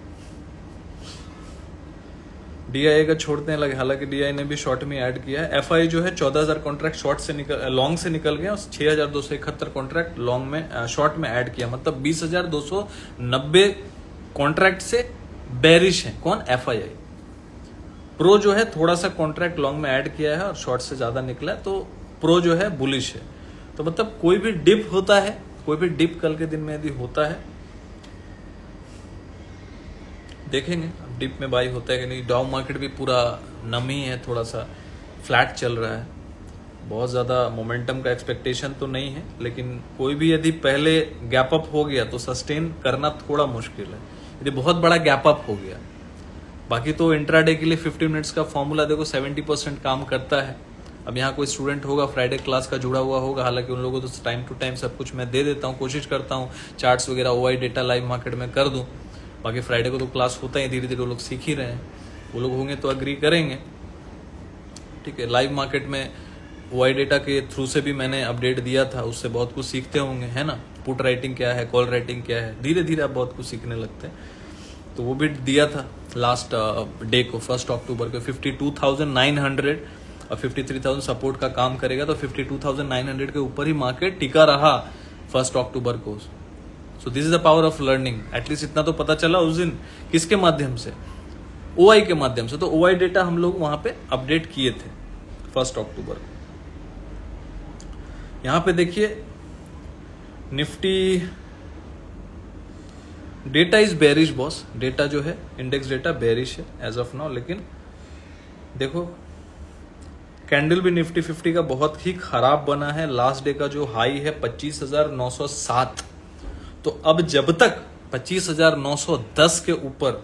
DIA का छोड़ते हैं लगे, हालांकि DIA ने भी शॉर्ट में ऐड किया है। FI जो है 14,000 कॉन्ट्रैक्ट शॉर्ट से लॉन्ग से निकल गया और 6,271 कॉन्ट्रैक्ट लॉन्ग में शॉर्ट में ऐड किया, मतलब 20,290 कॉन्ट्रैक्ट से बेरिश है कौन, FII। प्रो जो है थोड़ा सा कॉन्ट्रैक्ट लॉन्ग में ऐड किया है और शॉर्ट से ज्यादा निकला है, तो प्रो जो है बुलिश है। तो मतलब कोई भी डिप होता है, कोई भी डिप कल के दिन में यदि होता है, देखेंगे डिप में बाई होता है कि नहीं। डाउ मार्केट भी पूरा नमी है, थोड़ा सा फ्लैट चल रहा है, बहुत ज़्यादा मोमेंटम का एक्सपेक्टेशन तो नहीं है, लेकिन कोई भी यदि पहले गैप अप हो गया तो सस्टेन करना थोड़ा मुश्किल है, यदि बहुत बड़ा गैप अप हो गया। बाकी तो इंट्राडे के लिए 50 मिनट्स का फॉर्मूला देखो 70% काम करता है। अब यहाँ कोई स्टूडेंट होगा फ्राइडे क्लास का जुड़ा हुआ होगा, हालांकि उन लोगों को तो टाइम टू टाइम सब कुछ मैं दे देता हूँ, कोशिश करता हूँ चार्ट्स वगैरह OI डेटा लाइव मार्केट में कर दूँ। बाकी फ्राइडे को तो क्लास होता ही, धीरे धीरे वो लोग सीख ही रहे हैं, वो लोग होंगे तो अग्री करेंगे, ठीक है। लाइव मार्केट में OI डेटा के थ्रू से भी मैंने अपडेट दिया था, उससे बहुत कुछ सीखते होंगे, है ना। पुट राइटिंग क्या है, कॉल राइटिंग क्या है, धीरे धीरे आप बहुत कुछ सीखने लगते हैं। तो वो भी दिया था लास्ट डे को 1 अक्टूबर को 52,900 और 53,000 सपोर्ट का काम करेगा, तो 52,900 के ऊपर ही मार्केट टिका रहा 1 अक्टूबर को। So this is the power of learning. At least इतना तो पता चला उस दिन, किसके माध्यम से, OI के माध्यम से। तो OI डेटा हम लोग वहां पे अपडेट किए थे 1 अक्टूबर को। यहां पे देखिए Nifty data is bearish boss, data जो है इंडेक्स डेटा बेरिश है एज ऑफ नाउ। लेकिन देखो कैंडल भी निफ्टी 50 का बहुत ही खराब बना है। लास्ट डे का जो हाई है 25,907, तो अब जब तक 25,910 के ऊपर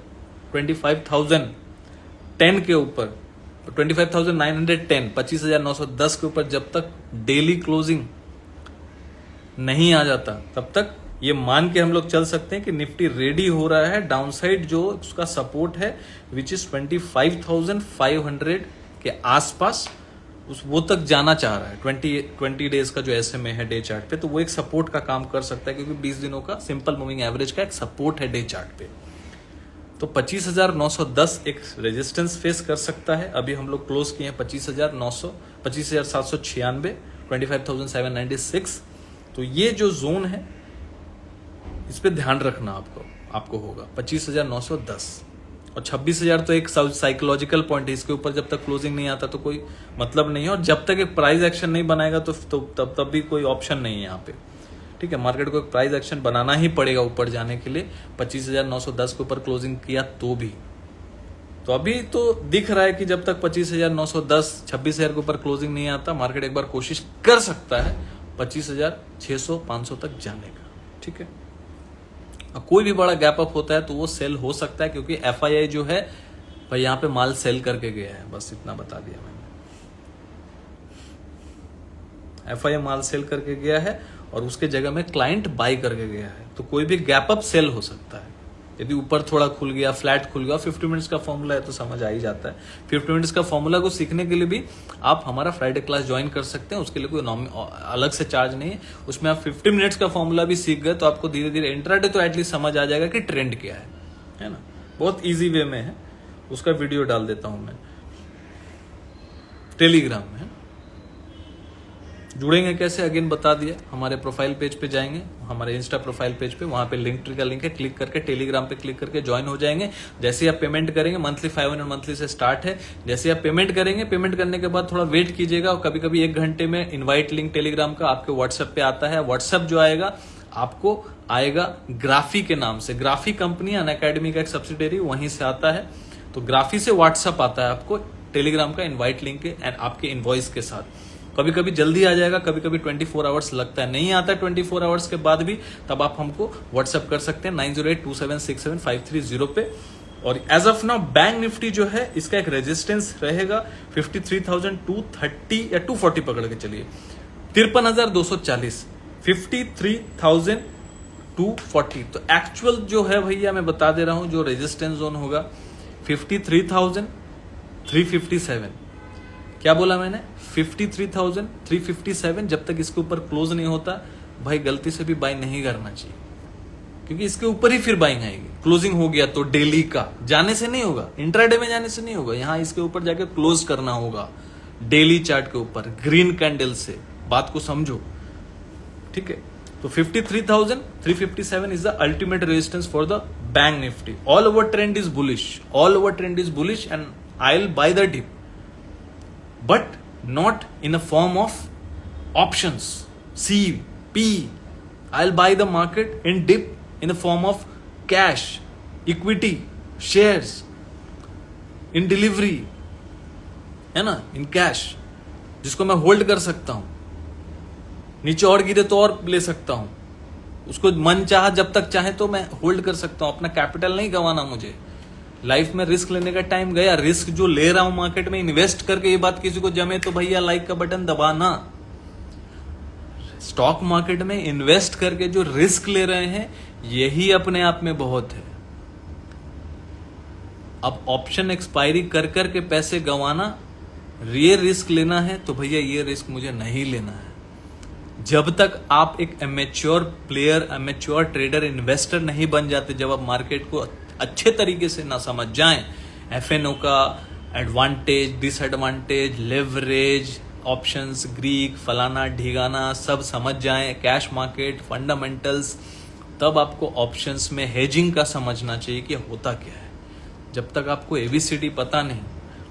25,010 के ऊपर 25,910 25,910 के ऊपर जब तक डेली क्लोजिंग नहीं आ जाता, तब तक ये मान के हम लोग चल सकते हैं कि निफ्टी रेडी हो रहा है। डाउनसाइड जो उसका सपोर्ट है विच इज 25,500 के आसपास, वो तक जाना चाह रहा है। 20 डेज का जो SMA है डे चार्ट पे, तो वो एक सपोर्ट का काम कर सकता है, क्योंकि 20 दिनों का सिंपल मूविंग एवरेज का एक सपोर्ट है डे चार्ट पे। तो 25,910 एक रेजिस्टेंस फेस कर सकता है। अभी हम लोग क्लोज किए हैं 25,796, 25,796। तो ये जो जोन है इस पे ध्यान रखना आपको होगा 25,910 और 26,000 तो एक साइकोलॉजिकल पॉइंट है। इसके ऊपर जब तक क्लोजिंग नहीं आता तो कोई मतलब नहीं है, और जब तक एक प्राइस एक्शन नहीं बनाएगा तो तब भी कोई ऑप्शन नहीं है यहाँ पे, ठीक है। मार्केट को एक प्राइस एक्शन बनाना ही पड़ेगा ऊपर जाने के लिए। 25,910 के ऊपर क्लोजिंग किया तो भी, तो अभी तो दिख रहा है कि जब तक 25,910 26,000 के ऊपर क्लोजिंग नहीं आता, मार्केट एक बार कोशिश कर सकता है 25,600 500 तक जाने का, ठीक है। कोई भी बड़ा गैप अप होता है तो वो सेल हो सकता है, क्योंकि FII जो है भाई यहाँ पे माल सेल करके गया है, बस इतना बता दिया मैंने। FII माल सेल करके गया है और उसके जगह में क्लाइंट बाई करके गया है, तो कोई भी गैप अप सेल हो सकता है। यदि ऊपर थोड़ा खुल गया, फ्लैट खुल गया, 50 मिनट्स का फॉर्मूला है तो समझ आ ही जाता है। 50 मिनट्स का फॉर्मूला को सीखने के लिए भी आप हमारा फ्राइडे क्लास ज्वाइन कर सकते हैं, उसके लिए कोई अलग से चार्ज नहीं है। उसमें आप 50 मिनट्स का फॉर्मूला भी सीख गए तो आपको धीरे धीरे इंट्राडे तो एटलीस्ट समझ आ जाएगा कि ट्रेंड क्या है ना। बहुत ईजी वे में है, उसका वीडियो डाल देता हूं मैं टेलीग्राम में। जुड़ेंगे कैसे, अगेन बता दिया। हमारे प्रोफाइल पेज पे जाएंगे, हमारे इंस्टा प्रोफाइल पेज पे, वहां पे लिंक ट्री का लिंक है, क्लिक करके टेलीग्राम पे क्लिक करके ज्वाइन हो जाएंगे। जैसे ही आप पेमेंट करेंगे, मंथली 500 मंथली से स्टार्ट है, जैसे आप पेमेंट करेंगे, पेमेंट करने के बाद थोड़ा वेट कीजिएगा, और कभी कभी 1 घंटे में इन्वाइट लिंक टेलीग्राम का आपके व्हाट्सएप पे आता है। व्हाट्सएप जो आएगा आपको आएगा ग्राफी के नाम से। ग्राफी कंपनी अनअकैडमी का एक सब्सिडरी, वहीं से आता है। तो ग्राफी से व्हाट्सएप आता है आपको टेलीग्राम का इन्वाइट लिंक के एंड आपके इनवॉइस के साथ। कभी कभी जल्दी आ जाएगा, कभी कभी 24 आवर्स लगता है, नहीं आता 24 आवर्स के बाद भी, तब आप हमको व्हाट्सएप कर सकते हैं 9082767530 पे। और as of now bank Nifty जो है इसका एक रेजिस्टेंस रहेगा 53,230 या 240 पकड़ के चलिए, 53,240, 53,240। तो एक्चुअल जो है भैया मैं बता दे रहा हूं, जो रेजिस्टेंस जोन होगा 53,357। क्या बोला मैंने, 53,357। जब तक इसके ऊपर क्लोज नहीं होता भाई गलती से भी बाय नहीं करना चाहिए, क्योंकि इसके ऊपर ही फिर बाइंग आएगी। क्लोजिंग हो गया तो डेली का जाने से नहीं होगा, इंट्राडे में जाने से नहीं होगा, यहां इसके ऊपर जाके क्लोज करना होगा डेली चार्ट के ऊपर ग्रीन कैंडल से। बात को समझो, ठीक है। तो 53,357 is the ultimate resistance for the bank Nifty. All over trend is bullish, all over trend is bullish and I will buy the dip, but not in a form of options C P. I'll buy the market in dip in the form of cash, equity, shares, in delivery, है ना, in cash, जिसको मैं hold कर सकता हूं, नीचे और गिरे तो और ले सकता हूं, उसको मन चाह जब तक चाहे तो मैं होल्ड कर सकता हूं। अपना कैपिटल नहीं गंवाना मुझे। लाइफ में रिस्क लेने का टाइम गया। रिस्क जो ले रहा हूं मार्केट में इन्वेस्ट करके, ये बात किसी को जमे तो भैया लाइक का बटन दबाना। स्टॉक मार्केट में इन्वेस्ट करके जो रिस्क ले रहे हैं यही अपने आप में बहुत है। अब ऑप्शन एक्सपायरी कर कर के पैसे गंवाना, ये रिस्क लेना है तो भैया ये रिस्क मुझे नहीं लेना है। जब तक आप एक amateur player, amateur trader, investor नहीं बन जाते, जब आप मार्केट को अच्छे तरीके से ना समझ जाएं, एफएनओ का advantage, disadvantage, leverage, options, Greek, फलाना ढिगाना सब समझ जाएं, कैश मार्केट, फंडामेंटल्स, तब आपको ऑप्शंस में हेजिंग का समझना चाहिए कि होता क्या है। जब तक आपको एबीसीडी पता नहीं,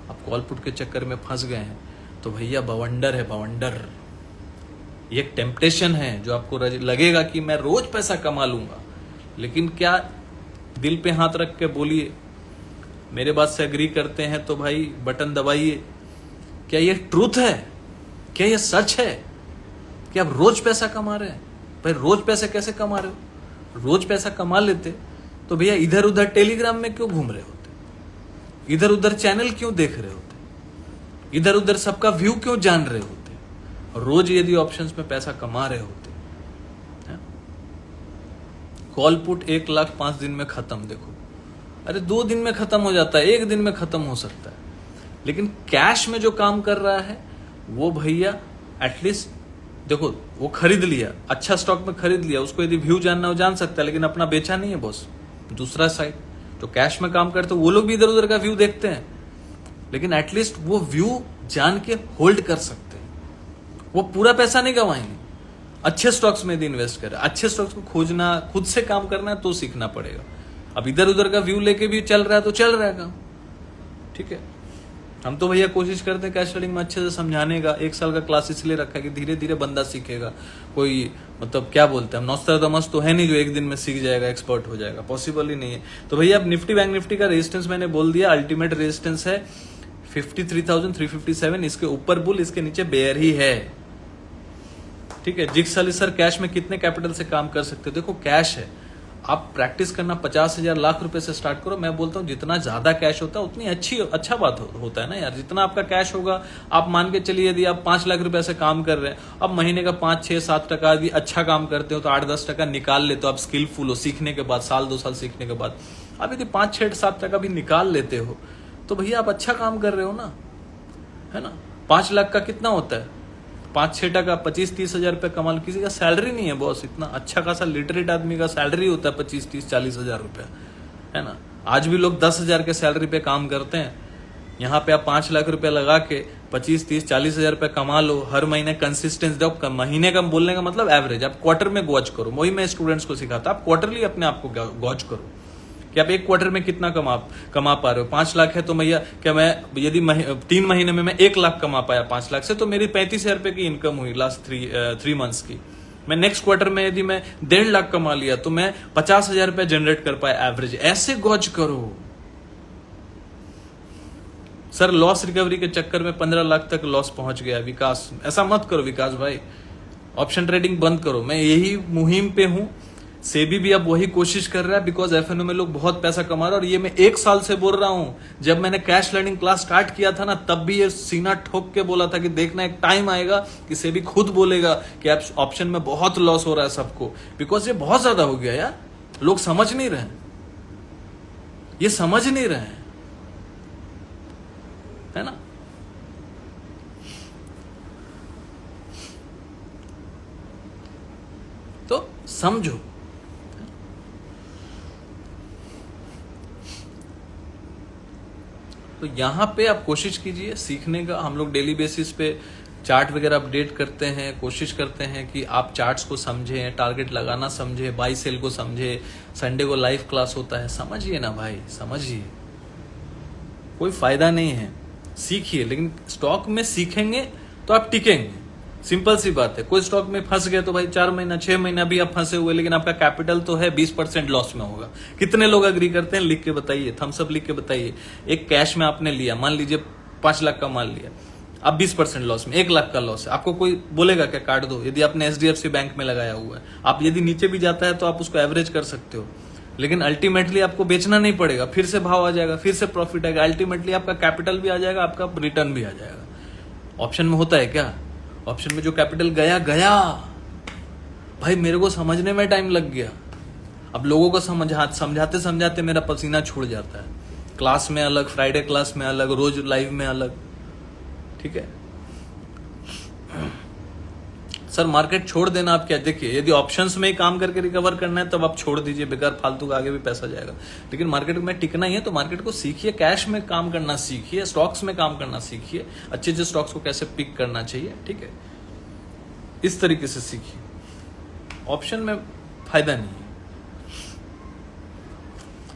आप कॉल पुट के चक्कर में फंस गए हैं तो भैया बवंडर है, बवंडर। ये एक टेम्पटेशन है जो आपको लगेगा कि मैं रोज पैसा कमा लूंगा, लेकिन क्या दिल पे हाथ रख के बोलिए, मेरे बात से एग्री करते हैं तो भाई बटन दबाइए। क्या ये ट्रूथ है? क्या ये सच है कि आप रोज पैसा कमा रहे हैं? भाई रोज पैसे कैसे कमा रहे हो? रोज पैसा कमा लेते तो भैया इधर उधर टेलीग्राम में क्यों घूम रहे होते? इधर उधर चैनल क्यों देख रहे होते? इधर उधर सबका व्यू क्यों जान रहे होते? रोज यदि ऑप्शंस में पैसा कमा रहे होते। कॉल पुट 1 लाख 5 दिन में खत्म। देखो, अरे 2 दिन में खत्म हो जाता है, 1 दिन में खत्म हो सकता है, लेकिन कैश में जो काम कर रहा है वो भैया एटलीस्ट देखो, वो खरीद लिया, अच्छा स्टॉक में खरीद लिया, उसको यदि व्यू जानना हो जान सकता है, लेकिन अपना बेचा नहीं है बॉस। दूसरा साइड जो कैश में काम करते हैं वो लोग भी इधर उधर का व्यू देखते हैं, लेकिन एटलीस्ट वो व्यू जान के होल्ड कर सकते हैं, वो पूरा पैसा नहीं गंवाएंगे। अच्छे स्टॉक्स में यदि इन्वेस्ट करें, अच्छे स्टॉक्स को खोजना, खुद से काम करना है तो सीखना पड़ेगा। अब इधर उधर का व्यू लेके भी चल रहा है तो चल रहा है काम, ठीक है। हम तो भैया कोशिश करते हैं कैश ट्रेडिंग में अच्छे से समझाने का। 1 साल का क्लास इसलिए रखा है कि धीरे धीरे बंदा सीखेगा। कोई मतलब क्या बोलते हैं, हम नॉस्ट्राडामस तो है नहीं जो एक दिन में सीख जाएगा, एक्सपर्ट हो जाएगा, पॉसिबल ही नहीं है। तो भैया अब निफ्टी बैंक निफ्टी का रेजिस्टेंस मैंने बोल दिया, अल्टीमेट रेजिस्टेंस है 53,357। इसके ऊपर बुल, इसके नीचे बेयर ही है, ठीक है। जिक्स साली सर कैश में कितने कैपिटल से काम कर सकते हो? देखो कैश है, आप प्रैक्टिस करना 50,000 लाख रुपए से स्टार्ट करो। मैं बोलता हूँ जितना ज्यादा कैश होता है उतनी अच्छा बात होता है ना यार। जितना आपका कैश होगा, आप मान के चलिए यदि आप 5 लाख रुपए से काम कर रहे हैं, अब महीने का 5, 6, 7 टका यदि अच्छा काम करते हो तो 8-10 टका निकाल लेते हो। आप स्किलफुल हो, सीखने के बाद, 1-2 साल सीखने के बाद आप यदि 5, 6, 7 टका भी निकाल लेते हो तो भैया आप अच्छा काम कर रहे हो ना, है ना। 5 लाख का कितना होता है? 5-6 टका 25-30 हजार रुपये कमाल। किसी का सैलरी नहीं है बॉस, इतना अच्छा खासा लिटरेट आदमी का सैलरी होता है 25-30-40 हजार रुपया, है ना। आज भी लोग 10,000 के सैलरी पे काम करते हैं। यहाँ पे आप 5 लाख रुपया लगा के 25-30-40 हजार रुपये कमा लो हर महीने कंसिस्टेंस दो। महीने का बोलने का मतलब एवरेज, आप क्वार्टर में गॉच करो। वही मैं स्टूडेंट्स को सिखाता, आप क्वार्टरली अपने आप को गॉच करो कि आप एक क्वार्टर में कितना कमा पा रहे हो। 5 लाख है तो भैया क्या मैं यदि 3 महीने में मैं 1 लाख कमा पाया 5 लाख से, तो मेरी 35,000 रुपए की इनकम हुई लास्ट 3 मंथ्स की। मैं नेक्स्ट क्वार्टर में यदि मैं 1.5 लाख कमा लिया तो मैं 50,000 रुपए जनरेट कर पाया एवरेज। ऐसे गॉच करो सर। लॉस रिकवरी के चक्कर में 15 लाख तक लॉस पहुंच गया विकास, ऐसा मत करो विकास भाई। ऑप्शन ट्रेडिंग बंद करो। मैं यही मुहिम पे हूं, सेबी भी अब वही कोशिश कर रहा है, बिकॉज एफएनओ में लोग बहुत पैसा कमा रहे हैं। और ये मैं 1 साल से बोल रहा हूं। जब मैंने कैश लर्निंग क्लास स्टार्ट किया था ना, तब भी ये सीना ठोक के बोला था कि देखना एक टाइम आएगा कि सेबी खुद बोलेगा कि आप ऑप्शन में बहुत लॉस हो रहा है सबको, बिकॉज ये बहुत ज्यादा हो गया यार। लोग समझ नहीं रहे, ये समझ नहीं रहे हैं, है ना। तो समझो, तो यहाँ पे आप कोशिश कीजिए सीखने का। हम लोग डेली बेसिस पे चार्ट वगैरह अपडेट करते हैं, कोशिश करते हैं कि आप चार्ट्स को समझें, टारगेट लगाना समझें, बाई सेल को समझें। संडे को लाइव क्लास होता है, समझिए ना भाई, समझिए। कोई फायदा नहीं है, सीखिए। लेकिन स्टॉक में सीखेंगे तो आप टिकेंगे, सिंपल सी बात है। कोई स्टॉक में फंस गए तो भाई 4 महीना 6 महीना भी आप फंसे हुए, लेकिन आपका कैपिटल तो है 20% लॉस में होगा। कितने लोग अग्री करते हैं? लिख के बताइए, थम्स अप लिख के बताइए। एक कैश में आपने लिया, मान लीजिए 5 लाख का माल लिया, अब 20% लॉस में, 1 लाख का लॉस है। आपको कोई बोलेगा क्या काट दो? यदि आपने HDFC बैंक में लगाया हुआ है, आप यदि नीचे भी जाता है तो आप उसको एवरेज कर सकते हो, लेकिन अल्टीमेटली आपको बेचना नहीं पड़ेगा, फिर से भाव आ जाएगा, फिर से प्रॉफिट आएगा, अल्टीमेटली आपका कैपिटल भी आ जाएगा, आपका रिटर्न भी आ जाएगा। ऑप्शन में होता है क्या? ऑप्शन में जो कैपिटल गया गया भाई, मेरे को समझने में टाइम लग गया। अब लोगों को समझाते समझाते मेरा पसीना छूट जाता है। क्लास में अलग, फ्राइडे क्लास में अलग, रोज लाइव में अलग, ठीक है। सर मार्केट छोड़ देना, आप क्या? देखिए, यदि ऑप्शंस में ही काम करके रिकवर करना है तब आप छोड़ दीजिए, बेकार फालतू का आगे भी पैसा जाएगा। लेकिन मार्केट में टिकना ही है तो मार्केट को सीखिए, कैश में काम करना सीखिए, स्टॉक्स में काम करना सीखिए, अच्छे अच्छे स्टॉक्स को कैसे पिक करना चाहिए, ठीक है, इस तरीके से सीखिए। ऑप्शन में फायदा नहीं है।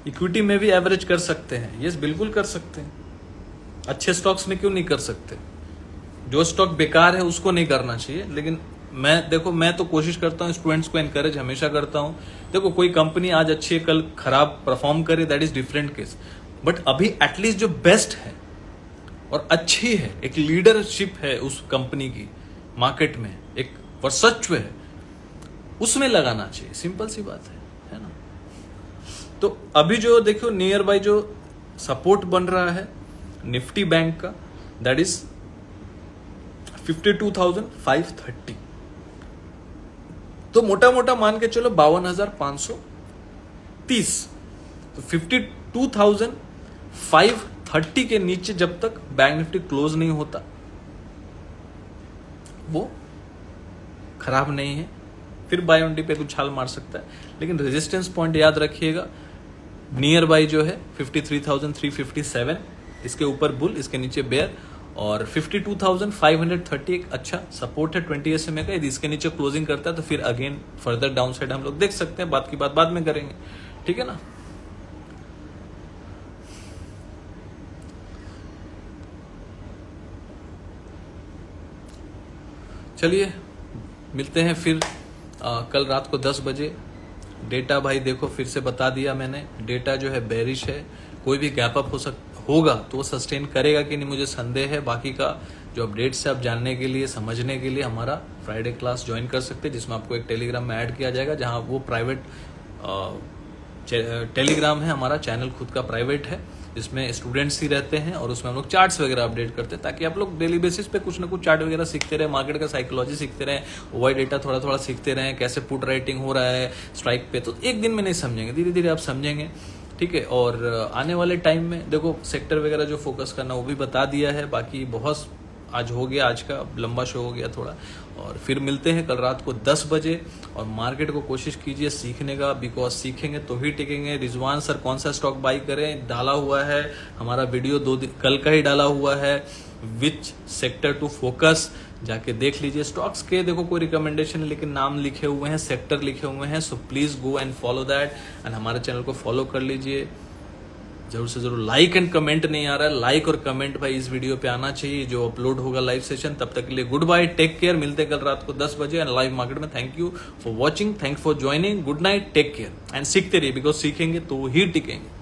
इक्विटी में भी एवरेज कर सकते हैं, यस बिल्कुल कर सकते हैं। अच्छे स्टॉक्स में क्यों नहीं कर सकते? जो स्टॉक बेकार है उसको नहीं करना चाहिए। लेकिन मैं तो कोशिश करता हूँ, स्टूडेंट्स को एनकरेज हमेशा करता हूँ। देखो, कोई कंपनी आज अच्छी है, कल खराब परफॉर्म करे, that is different case. But अभी एटलीस्ट जो बेस्ट है और अच्छी है, एक लीडरशिप है उस कंपनी की मार्केट में, एक वर्चस्व है, उसमें लगाना चाहिए। सिंपल सी बात है ना। तो अभी जो देखो नियर बाय जो सपोर्ट बन रहा है निफ्टी बैंक का, दैट इज 52,530। तो मोटा मोटा मान के चलो 52,530। तो 52,530 के नीचे जब तक बैंक निफ्टी क्लोज नहीं होता वो खराब नहीं है, फिर बाय ऑन डी पे कुछ छाल मार सकता है। लेकिन रेजिस्टेंस पॉइंट याद रखिएगा, नियर बाय जो है 53,357, इसके ऊपर बुल, इसके नीचे बेयर, और 52,530 एक अच्छा सपोर्ट है 20 SMA का। यदि इसके नीचे क्लोजिंग करता है तो फिर अगेन फर्दर डाउन साइड हम लोग देख सकते हैं। बात की बात बाद में करेंगे, ठीक है ना। चलिए मिलते हैं फिर कल रात को 10 बजे। डेटा भाई देखो फिर से बता दिया मैंने, डेटा जो है बेरिश है। कोई भी गैप अप होगा तो वो सस्टेन करेगा कि नहीं मुझे संदेह है। बाकी का जो अपडेट्स है आप जानने के लिए, समझने के लिए हमारा फ्राइडे क्लास ज्वाइन कर सकते हैं, जिसमें आपको एक टेलीग्राम में ऐड किया जाएगा, जहां वो प्राइवेट टेलीग्राम है, हमारा चैनल खुद का प्राइवेट है, जिसमें स्टूडेंट्स ही रहते हैं और उसमें हम लोग चार्ट्स वगैरह अपडेट करते हैं, ताकि आप लोग डेली बेसिस पे कुछ ना कुछ चार्ट वगैरह सीखते रहे, मार्केट का साइकोलॉजी सीखते रहे, ओवाई डेटा थोड़ा थोड़ा सीखते रहे, कैसे पुट राइटिंग हो रहा है स्ट्राइक पे। तो एक दिन में नहीं समझेंगे, धीरे धीरे आप समझेंगे, ठीक है। और आने वाले टाइम में देखो सेक्टर वगैरह जो फोकस करना वो भी बता दिया है। बाकी बहुत आज हो गया, आज का लंबा शो हो गया थोड़ा। और फिर मिलते हैं कल रात को 10 बजे। और मार्केट को कोशिश कीजिए सीखने का, बिकॉज सीखेंगे तो ही टिकेंगे। रिजवान सर कौन सा स्टॉक बाई करें डाला हुआ है, हमारा वीडियो कल का ही डाला हुआ है, विच सेक्टर टू फोकस, जाके देख लीजिए। स्टॉक्स के देखो कोई रिकमेंडेशन है, लेकिन नाम लिखे हुए हैं, सेक्टर लिखे हुए हैं, so please go and follow that. And हमारे चैनल को फॉलो कर लीजिए जरूर से जरूर। लाइक एंड कमेंट नहीं आ रहा है, लाइक और कमेंट भाई इस वीडियो पे आना चाहिए जो अपलोड होगा लाइव सेशन। तब तक के लिए गुड बाय, टेक केयर। मिलते हैं कल रात को 10 बजे एंड लाइव मार्केट में। Thank you for watching, thank for joining, good night, take care and सीखते रहिए, बिकॉज सीखेंगे तो ही टिकेंगे।